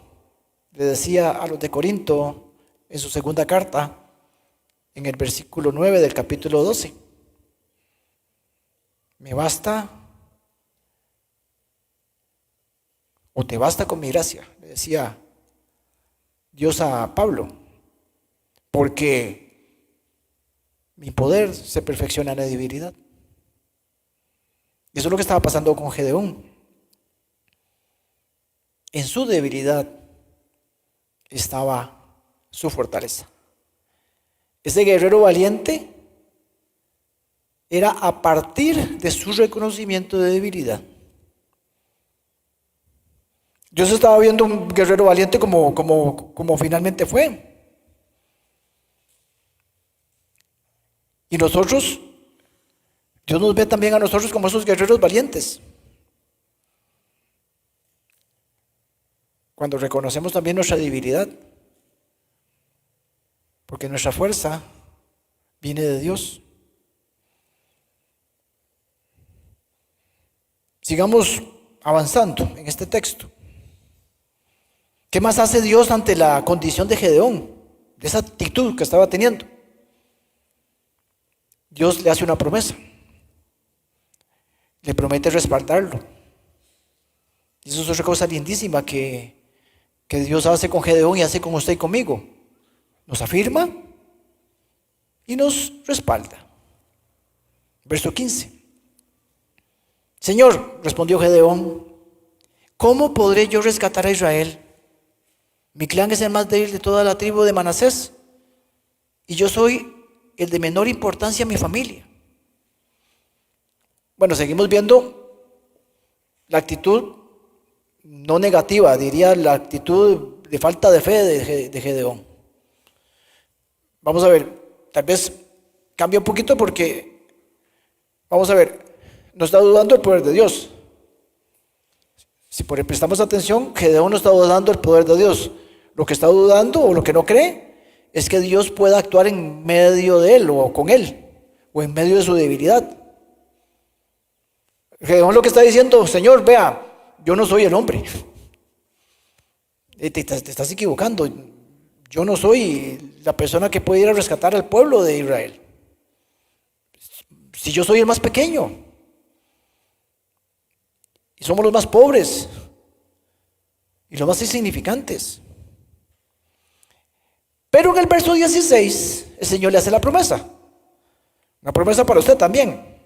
le decía a los de Corinto en su segunda carta, en el versículo 9 del capítulo 12. Me basta, o te basta con mi gracia, le decía Dios a Pablo, porque mi poder se perfecciona en la debilidad. Y eso es lo que estaba pasando con Gedeón. En su debilidad estaba su fortaleza. Ese guerrero valiente era a partir de su reconocimiento de debilidad. Dios estaba viendo un guerrero valiente como finalmente fue. Y nosotros, Dios nos ve también a nosotros como esos guerreros valientes. Cuando reconocemos también nuestra debilidad. Porque nuestra fuerza viene de Dios. Sigamos avanzando en este texto. ¿Qué más hace Dios ante la condición de Gedeón, de esa actitud que estaba teniendo? Dios le hace una promesa. Le promete respaldarlo. Y eso es otra cosa lindísima que Dios hace con Gedeón y hace con usted y conmigo. Nos afirma y nos respalda. Verso 15. Señor, respondió Gedeón, ¿cómo podré yo rescatar a Israel? Mi clan es el más débil de toda la tribu de Manasés, y yo soy el de menor importancia en mi familia. Bueno, seguimos viendo la actitud no negativa, diría la actitud de falta de fe de Gedeón. Vamos a ver, tal vez cambia un poquito porque, vamos a ver, no está dudando del poder de Dios. Si prestamos atención, Gedeón no está dudando del poder de Dios. Lo que está dudando o lo que no cree es que Dios pueda actuar en medio de él o con él o en medio de su debilidad. Gedeón lo que está diciendo, Señor, vea, yo no soy el hombre. Te estás equivocando. Yo no soy la persona que puede ir a rescatar al pueblo de Israel. Si yo soy el más pequeño. Y somos los más pobres. Y los más insignificantes. Pero en el verso 16, el Señor le hace la promesa. Una promesa para usted también.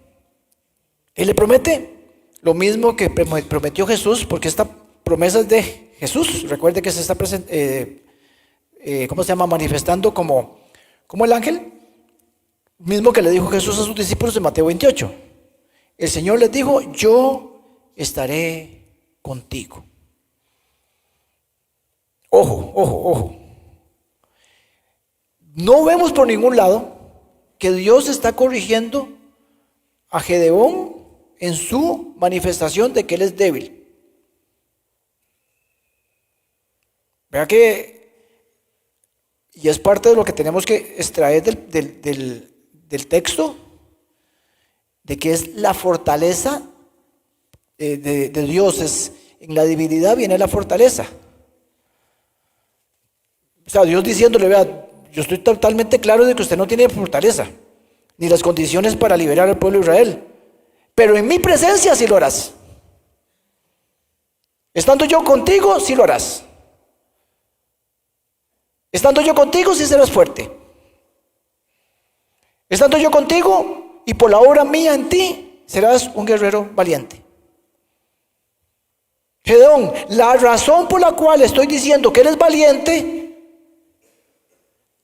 Él le promete lo mismo que prometió Jesús, porque esta promesa es de Jesús. Recuerde que se está manifestando como el ángel, mismo que le dijo Jesús a sus discípulos en Mateo 28. El Señor les dijo, yo estaré contigo. Ojo. No vemos por ningún lado que Dios está corrigiendo a Gedeón en su manifestación de que él es débil. Vea que, y es parte de lo que tenemos que extraer del texto, de que es la fortaleza de Dios, en la debilidad viene la fortaleza. O sea, Dios diciéndole, vea, yo estoy totalmente claro de que usted no tiene fortaleza, ni las condiciones para liberar al pueblo de Israel, pero en mi presencia sí lo harás. Estando yo contigo, sí lo harás. Estando yo contigo, sí serás fuerte. Estando yo contigo y por la obra mía en ti, serás un guerrero valiente. Gedeón, la razón por la cual estoy diciendo que eres valiente,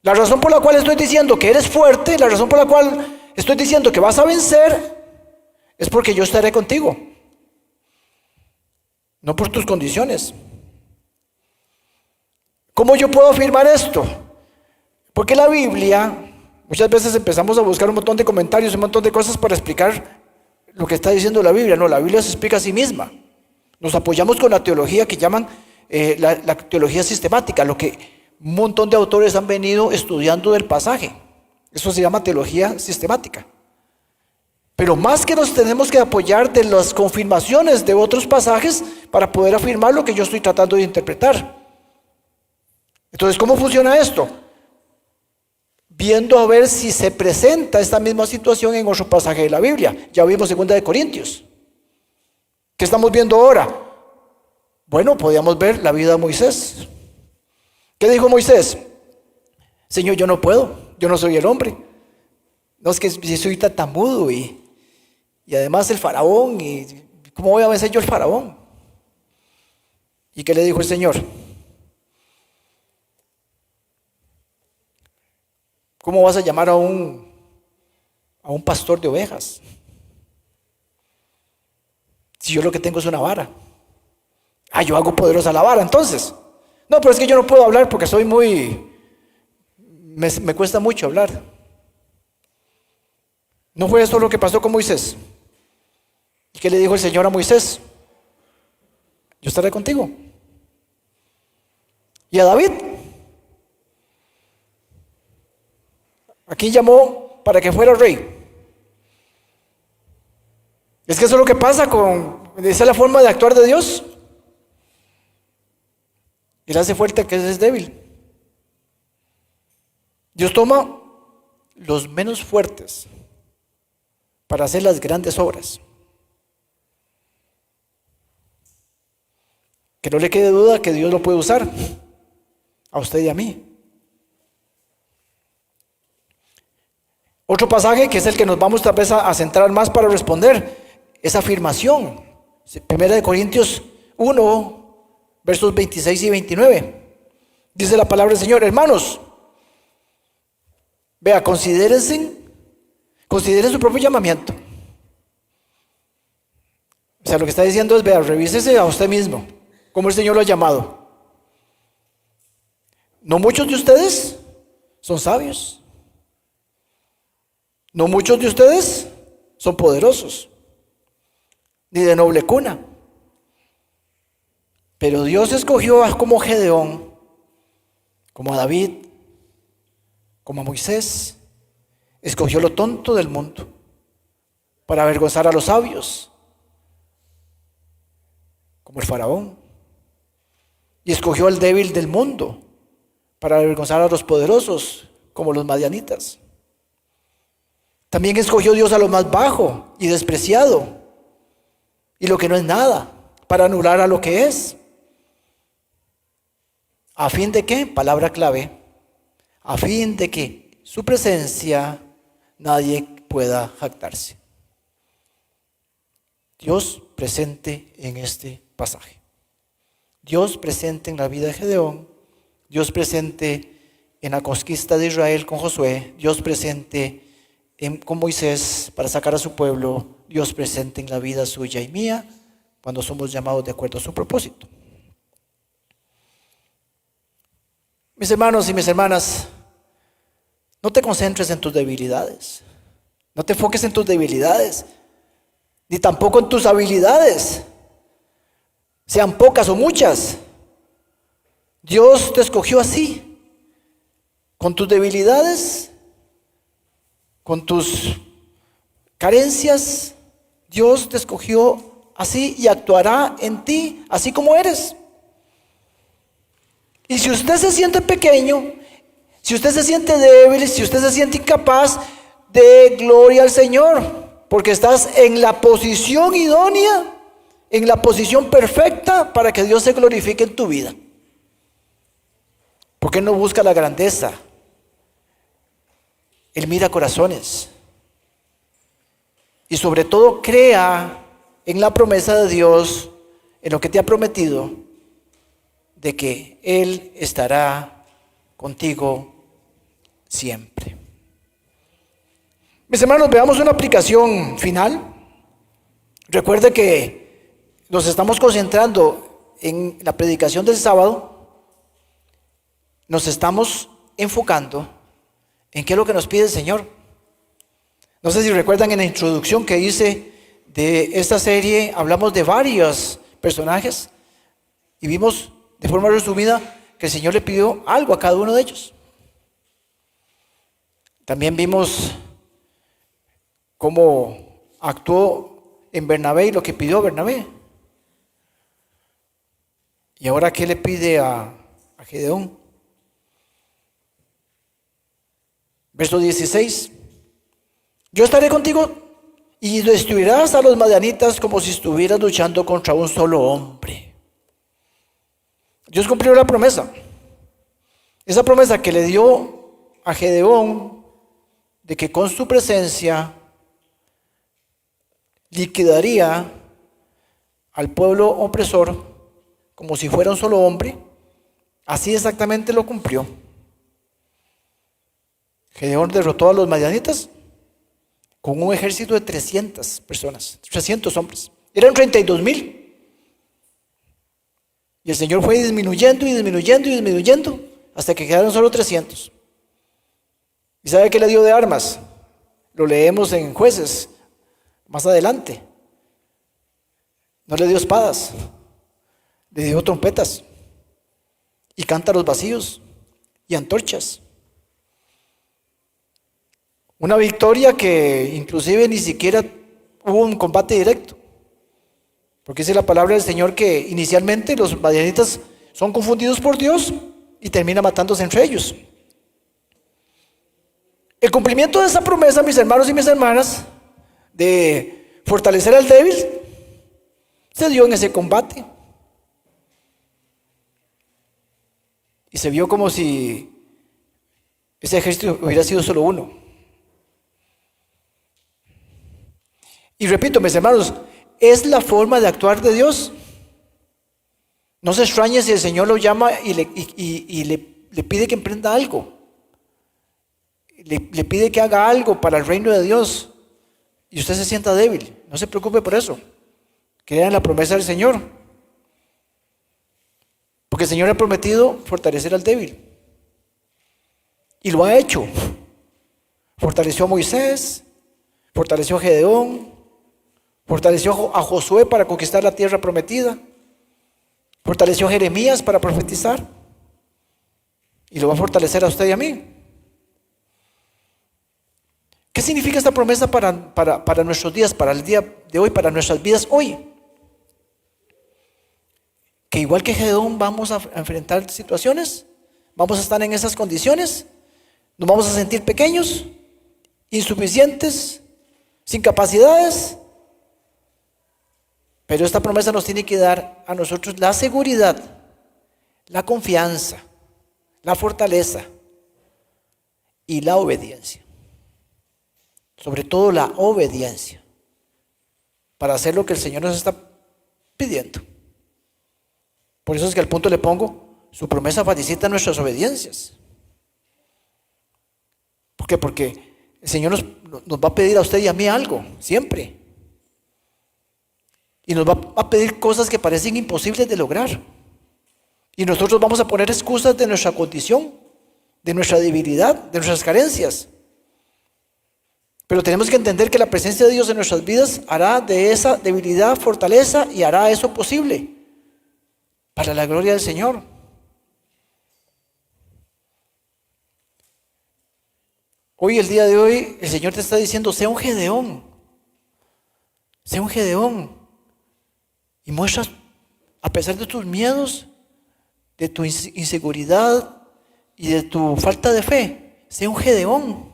la razón por la cual estoy diciendo que eres fuerte, la razón por la cual estoy diciendo que vas a vencer, es porque yo estaré contigo, no por tus condiciones. ¿Cómo yo puedo afirmar esto? Porque la Biblia, muchas veces empezamos a buscar un montón de comentarios, un montón de cosas para explicar lo que está diciendo la Biblia. No, la Biblia se explica a sí misma. Nos apoyamos con la teología que llaman la teología sistemática, lo que un montón de autores han venido estudiando del pasaje. Eso se llama teología sistemática. Pero más que nos tenemos que apoyar de las confirmaciones de otros pasajes para poder afirmar lo que yo estoy tratando de interpretar. Entonces, ¿cómo funciona esto? Viendo a ver si se presenta esta misma situación en otro pasaje de la Biblia. Ya vimos 2 de Corintios. ¿Qué estamos viendo ahora? Bueno, podíamos ver la vida de Moisés. ¿Qué dijo Moisés? Señor, yo no puedo, yo no soy el hombre. No, es que si soy tartamudo y además el faraón, y ¿cómo voy a vencer yo al faraón? ¿Y qué le dijo el Señor? ¿Cómo vas a llamar a un pastor de ovejas? Si yo lo que tengo es una vara. Yo hago poderosa la vara, entonces. No, pero es que yo no puedo hablar porque soy me cuesta mucho hablar. ¿No fue esto lo que pasó con Moisés? ¿Y qué le dijo el Señor a Moisés? Yo estaré contigo. ¿Y a David? ¿A quién llamó para que fuera rey? Es que eso es lo que pasa con esa es la forma de actuar de Dios. Él hace fuerte que es débil. Dios toma los menos fuertes para hacer las grandes obras. Que no le quede duda que Dios lo puede usar a usted y a mí. Otro pasaje que es el que nos vamos tal vez a centrar más para responder esa afirmación. 1 Corintios 1, versos 26 y 29. Dice la palabra del Señor: hermanos, vea, consideren su propio llamamiento. O sea, lo que está diciendo es, vea, revísese a usted mismo, cómo el Señor lo ha llamado. No muchos de ustedes son sabios. No muchos de ustedes son poderosos, ni de noble cuna. Pero Dios escogió como Gedeón, como a David, como a Moisés. Escogió lo tonto del mundo para avergonzar a los sabios, como el faraón. Y escogió al débil del mundo para avergonzar a los poderosos, como los madianitas. También escogió Dios a lo más bajo y despreciado, y lo que no es nada, para anular a lo que es. ¿A fin de qué? Palabra clave. A fin de que su presencia nadie pueda jactarse. Dios presente en este pasaje. Dios presente en la vida de Gedeón. Dios presente en la conquista de Israel con Josué. Dios presente con Moisés para sacar a su pueblo. Dios presente en la vida suya y mía cuando somos llamados de acuerdo a su propósito. Mis hermanos y mis hermanas, no te concentres en tus debilidades. No te enfoques en tus debilidades, ni tampoco en tus habilidades, sean pocas o muchas. Dios te escogió así, con tus debilidades, con tus carencias. Dios te escogió así y actuará en ti así como eres. Y si usted se siente pequeño, si usted se siente débil, si usted se siente incapaz, dé gloria al Señor, porque estás en la posición idónea, en la posición perfecta para que Dios se glorifique en tu vida. ¿Por qué no busca la grandeza? Él mira corazones. Y sobre todo crea en la promesa de Dios, en lo que te ha prometido, de que Él estará contigo siempre. Mis hermanos, veamos una aplicación final. Recuerde que nos estamos concentrando en la predicación del sábado. Nos estamos enfocando en qué es lo que nos pide el Señor. No sé si recuerdan en la introducción que hice de esta serie, hablamos de varios personajes y vimos de forma resumida que el Señor le pidió algo a cada uno de ellos. También vimos cómo actuó en Bernabé y lo que pidió a Bernabé. Y ahora, ¿qué le pide a Gedeón? Verso 16. Yo estaré contigo y destruirás a los madianitas como si estuvieras luchando contra un solo hombre. Dios cumplió la promesa. Esa promesa que le dio a Gedeón de que con su presencia liquidaría al pueblo opresor como si fuera un solo hombre, así exactamente lo cumplió. Gedeón derrotó a los madianitas con un ejército de 300 personas, 300 hombres. Eran 32,000. Y el Señor fue disminuyendo y disminuyendo y disminuyendo hasta que quedaron solo 300. ¿Y sabe qué le dio de armas? Lo leemos en Jueces, más adelante. No le dio espadas, le dio trompetas y cántaros vacíos y antorchas. Una victoria que inclusive ni siquiera hubo un combate directo, Porque dice la palabra del Señor que inicialmente los madianitas son confundidos por Dios y terminan matándose entre ellos. El cumplimiento de esa promesa, mis hermanos y mis hermanas, de fortalecer al débil, se dio en ese combate. Y se vio como si ese ejército hubiera sido solo uno. Y repito, mis hermanos, es la forma de actuar de Dios. No se extrañe si el Señor lo llama y le pide que emprenda algo. Le pide que haga algo para el reino de Dios. Y usted se sienta débil. No se preocupe por eso. Crea en la promesa del Señor. Porque el Señor ha prometido fortalecer al débil. Y lo ha hecho. Fortaleció a Moisés, fortaleció a Gedeón, fortaleció a Josué para conquistar la tierra prometida, fortaleció a Jeremías para profetizar, y lo va a fortalecer a usted y a mí. ¿Qué significa esta promesa para nuestros días, para el día de hoy, para nuestras vidas hoy? Que igual que Gedeón vamos a enfrentar situaciones, vamos a estar en esas condiciones, nos vamos a sentir pequeños, insuficientes, sin capacidades. Pero esta promesa nos tiene que dar a nosotros la seguridad, la confianza, la fortaleza y la obediencia. Sobre todo la obediencia para hacer lo que el Señor nos está pidiendo. Por eso es que al punto le pongo, su promesa facilita nuestras obediencias. ¿Por qué? Porque el Señor nos va a pedir a usted y a mí algo, siempre. Y nos va a pedir cosas que parecen imposibles de lograr. Y nosotros vamos a poner excusas de nuestra condición, de nuestra debilidad, de nuestras carencias. Pero tenemos que entender que la presencia de Dios en nuestras vidas hará de esa debilidad fortaleza y hará eso posible para la gloria del Señor. Hoy, el día de hoy, el Señor te está diciendo, sea un Gedeón. Sea un Gedeón. Y muestras, a pesar de tus miedos, de tu inseguridad y de tu falta de fe, sea un Gedeón.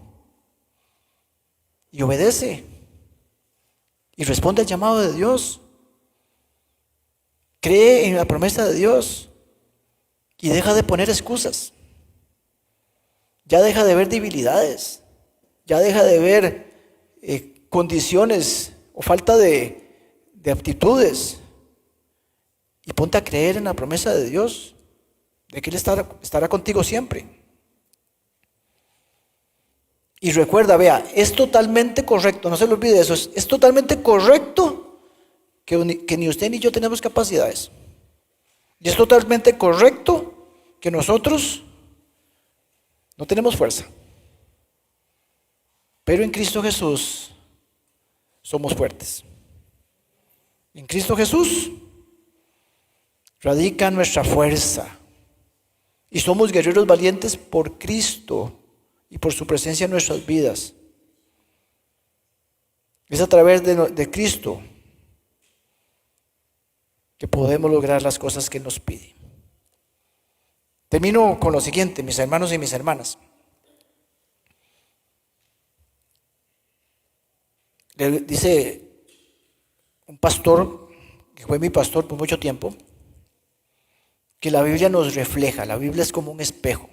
Y obedece. Y responde al llamado de Dios. Cree en la promesa de Dios. Y deja de poner excusas. Ya deja de ver debilidades. Ya deja de ver condiciones o falta de aptitudes. Y ponte a creer en la promesa de Dios. De que Él estará contigo siempre. Y recuerda, vea, es totalmente correcto, no se le olvide eso, es totalmente correcto que ni usted ni yo tenemos capacidades. Y es totalmente correcto que nosotros no tenemos fuerza. Pero en Cristo Jesús somos fuertes. En Cristo Jesús radica nuestra fuerza. Y somos guerreros valientes por Cristo y por su presencia en nuestras vidas. Es a través de Cristo que podemos lograr las cosas que nos pide. Termino con lo siguiente, mis hermanos y mis hermanas. Le dice un pastor, que fue mi pastor por mucho tiempo, que la Biblia nos refleja, la Biblia es como un espejo.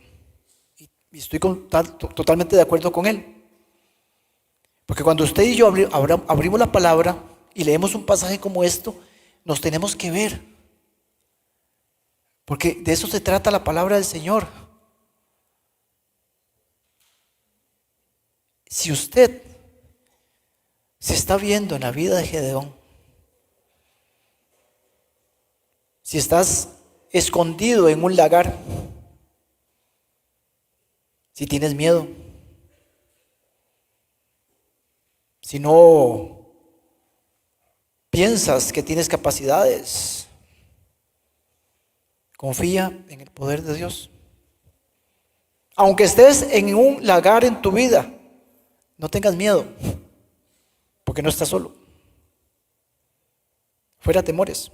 Y estoy totalmente de acuerdo con él. Porque cuando usted y yo abrimos la palabra y leemos un pasaje como esto, nos tenemos que ver. Porque de eso se trata la palabra del Señor. Si usted se está viendo en la vida de Gedeón, si estás escondido en un lagar, si tienes miedo, si no piensas que tienes capacidades, confía en el poder de Dios. Aunque estés en un lagar en tu vida, no tengas miedo, porque no estás solo. fuera temores.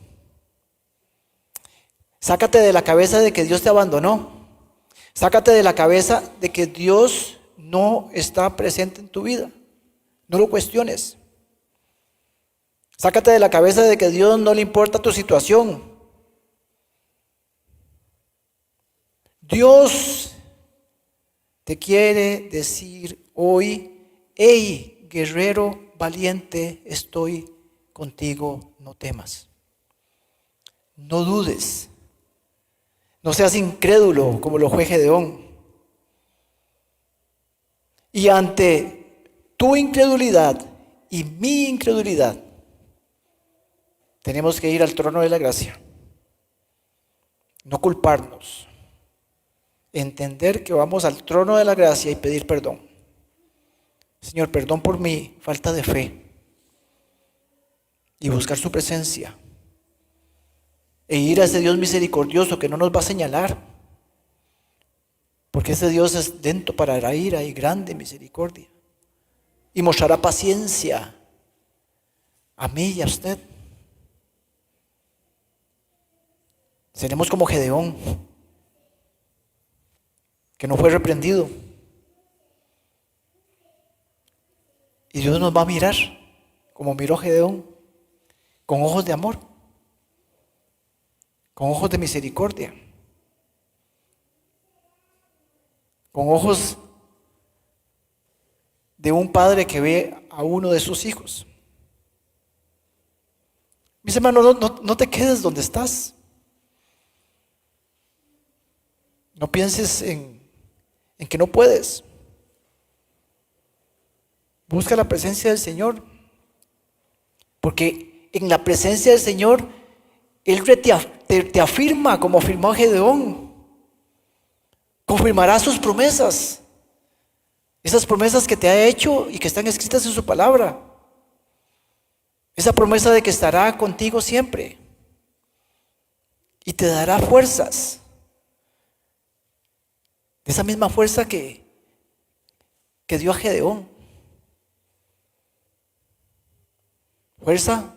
Sácate de la cabeza de que Dios te abandonó. Sácate de la cabeza de que Dios no está presente en tu vida. No lo cuestiones. Sácate de la cabeza de que a Dios no le importa tu situación. Dios te quiere decir hoy: hey, guerrero valiente, estoy contigo, no temas. No dudes. No seas incrédulo como lo fue Gedeón. Y ante tu incredulidad y mi incredulidad, tenemos que ir al trono de la gracia. No culparnos. Entender que vamos al trono de la gracia y pedir perdón. Señor, perdón por mi falta de fe. Y buscar su presencia. E ir a ese Dios misericordioso que no nos va a señalar. Porque ese Dios es lento para la ira y grande misericordia. Y mostrará paciencia a mí y a usted. Seremos como Gedeón, que no fue reprendido. Y Dios nos va a mirar como miró Gedeón, con ojos de amor, con ojos de misericordia, con ojos de un padre que ve a uno de sus hijos. Mis hermanos, no te quedes donde estás. No pienses en que no puedes. Busca la presencia del Señor. Porque en la presencia del Señor, Él te afirma como afirmó a Gedeón. Confirmará sus promesas. Esas promesas que te ha hecho y que están escritas en su palabra. Esa promesa de que estará contigo siempre. Y te dará fuerzas. De esa misma fuerza que dio a Gedeón. Fuerza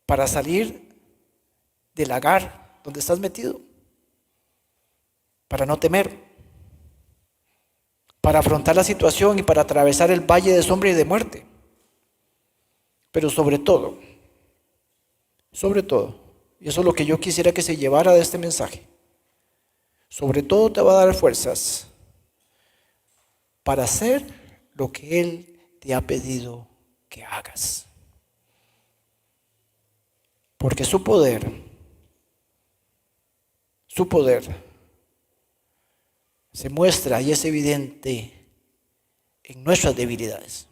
para salir del lagar donde estás metido. Para no temer. Para afrontar la situación y para atravesar el valle de sombra y de muerte. Pero sobre todo, y eso es lo que yo quisiera que se llevara de este mensaje, sobre todo te va a dar fuerzas para hacer lo que Él te ha pedido que hagas. Porque su poder se muestra y es evidente en nuestras debilidades.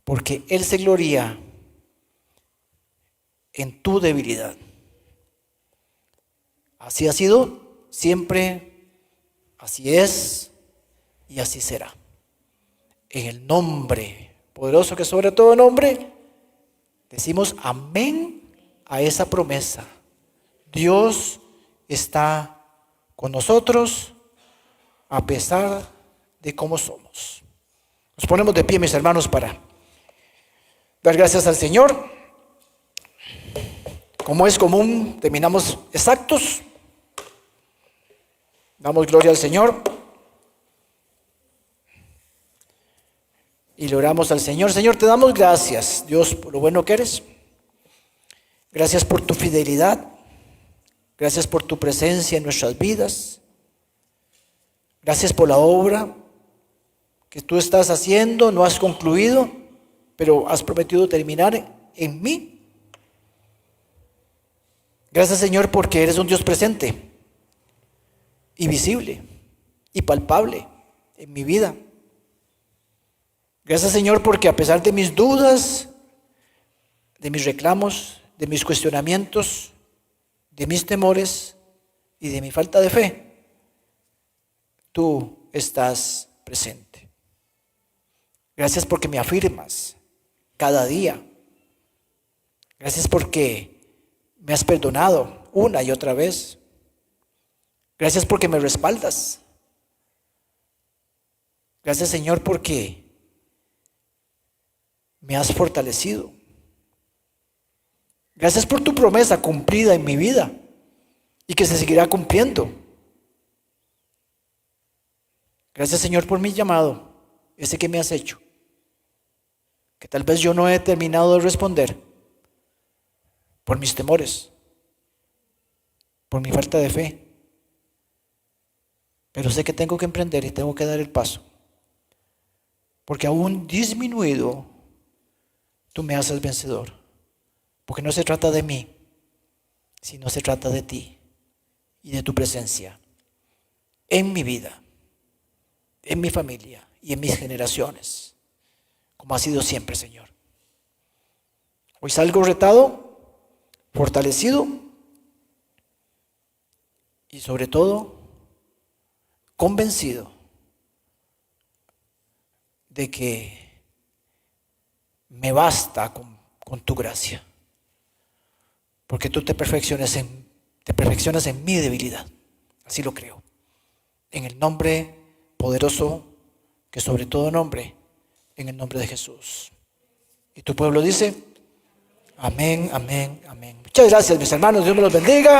Porque Él se gloria en tu debilidad. Así ha sido siempre, así es y así será. En el nombre poderoso que sobre todo nombre, decimos amén a esa promesa. Dios está con nosotros a pesar de cómo somos. Nos ponemos de pie, mis hermanos, para dar gracias al Señor. Como es común, terminamos exactos. Damos gloria al Señor. Y le oramos al Señor. Señor, te damos gracias, Dios, por lo bueno que eres. Gracias por tu fidelidad. Gracias por tu presencia en nuestras vidas. Gracias por la obra que tú estás haciendo. No has concluido, pero has prometido terminar en mí. Gracias, Señor, porque eres un Dios presente y visible y palpable en mi vida. Gracias, Señor, porque a pesar de mis dudas, de mis reclamos, de mis cuestionamientos, de mis temores y de mi falta de fe, tú estás presente. Gracias porque me afirmas cada día. Gracias porque me has perdonado una y otra vez. Gracias porque me respaldas. Gracias, Señor, porque me has fortalecido. Gracias por tu promesa cumplida en mi vida y que se seguirá cumpliendo. Gracias, Señor, por mi llamado, ese que me has hecho, que tal vez yo no he terminado de responder por mis temores, por mi falta de fe. Pero sé que tengo que emprender y tengo que dar el paso. Porque aún disminuido, tú me haces vencedor. Porque no se trata de mí, sino se trata de ti y de tu presencia en mi vida, en mi familia y en mis generaciones, como ha sido siempre, Señor. Hoy salgo retado, fortalecido y sobre todo convencido de que me basta con tu gracia, porque tú te perfeccionas en mi debilidad. Así lo creo. En el nombre poderoso, que sobre todo nombre, en el nombre de Jesús. Y tu pueblo dice, amén, amén, amén. Muchas gracias, mis hermanos. Dios me los bendiga.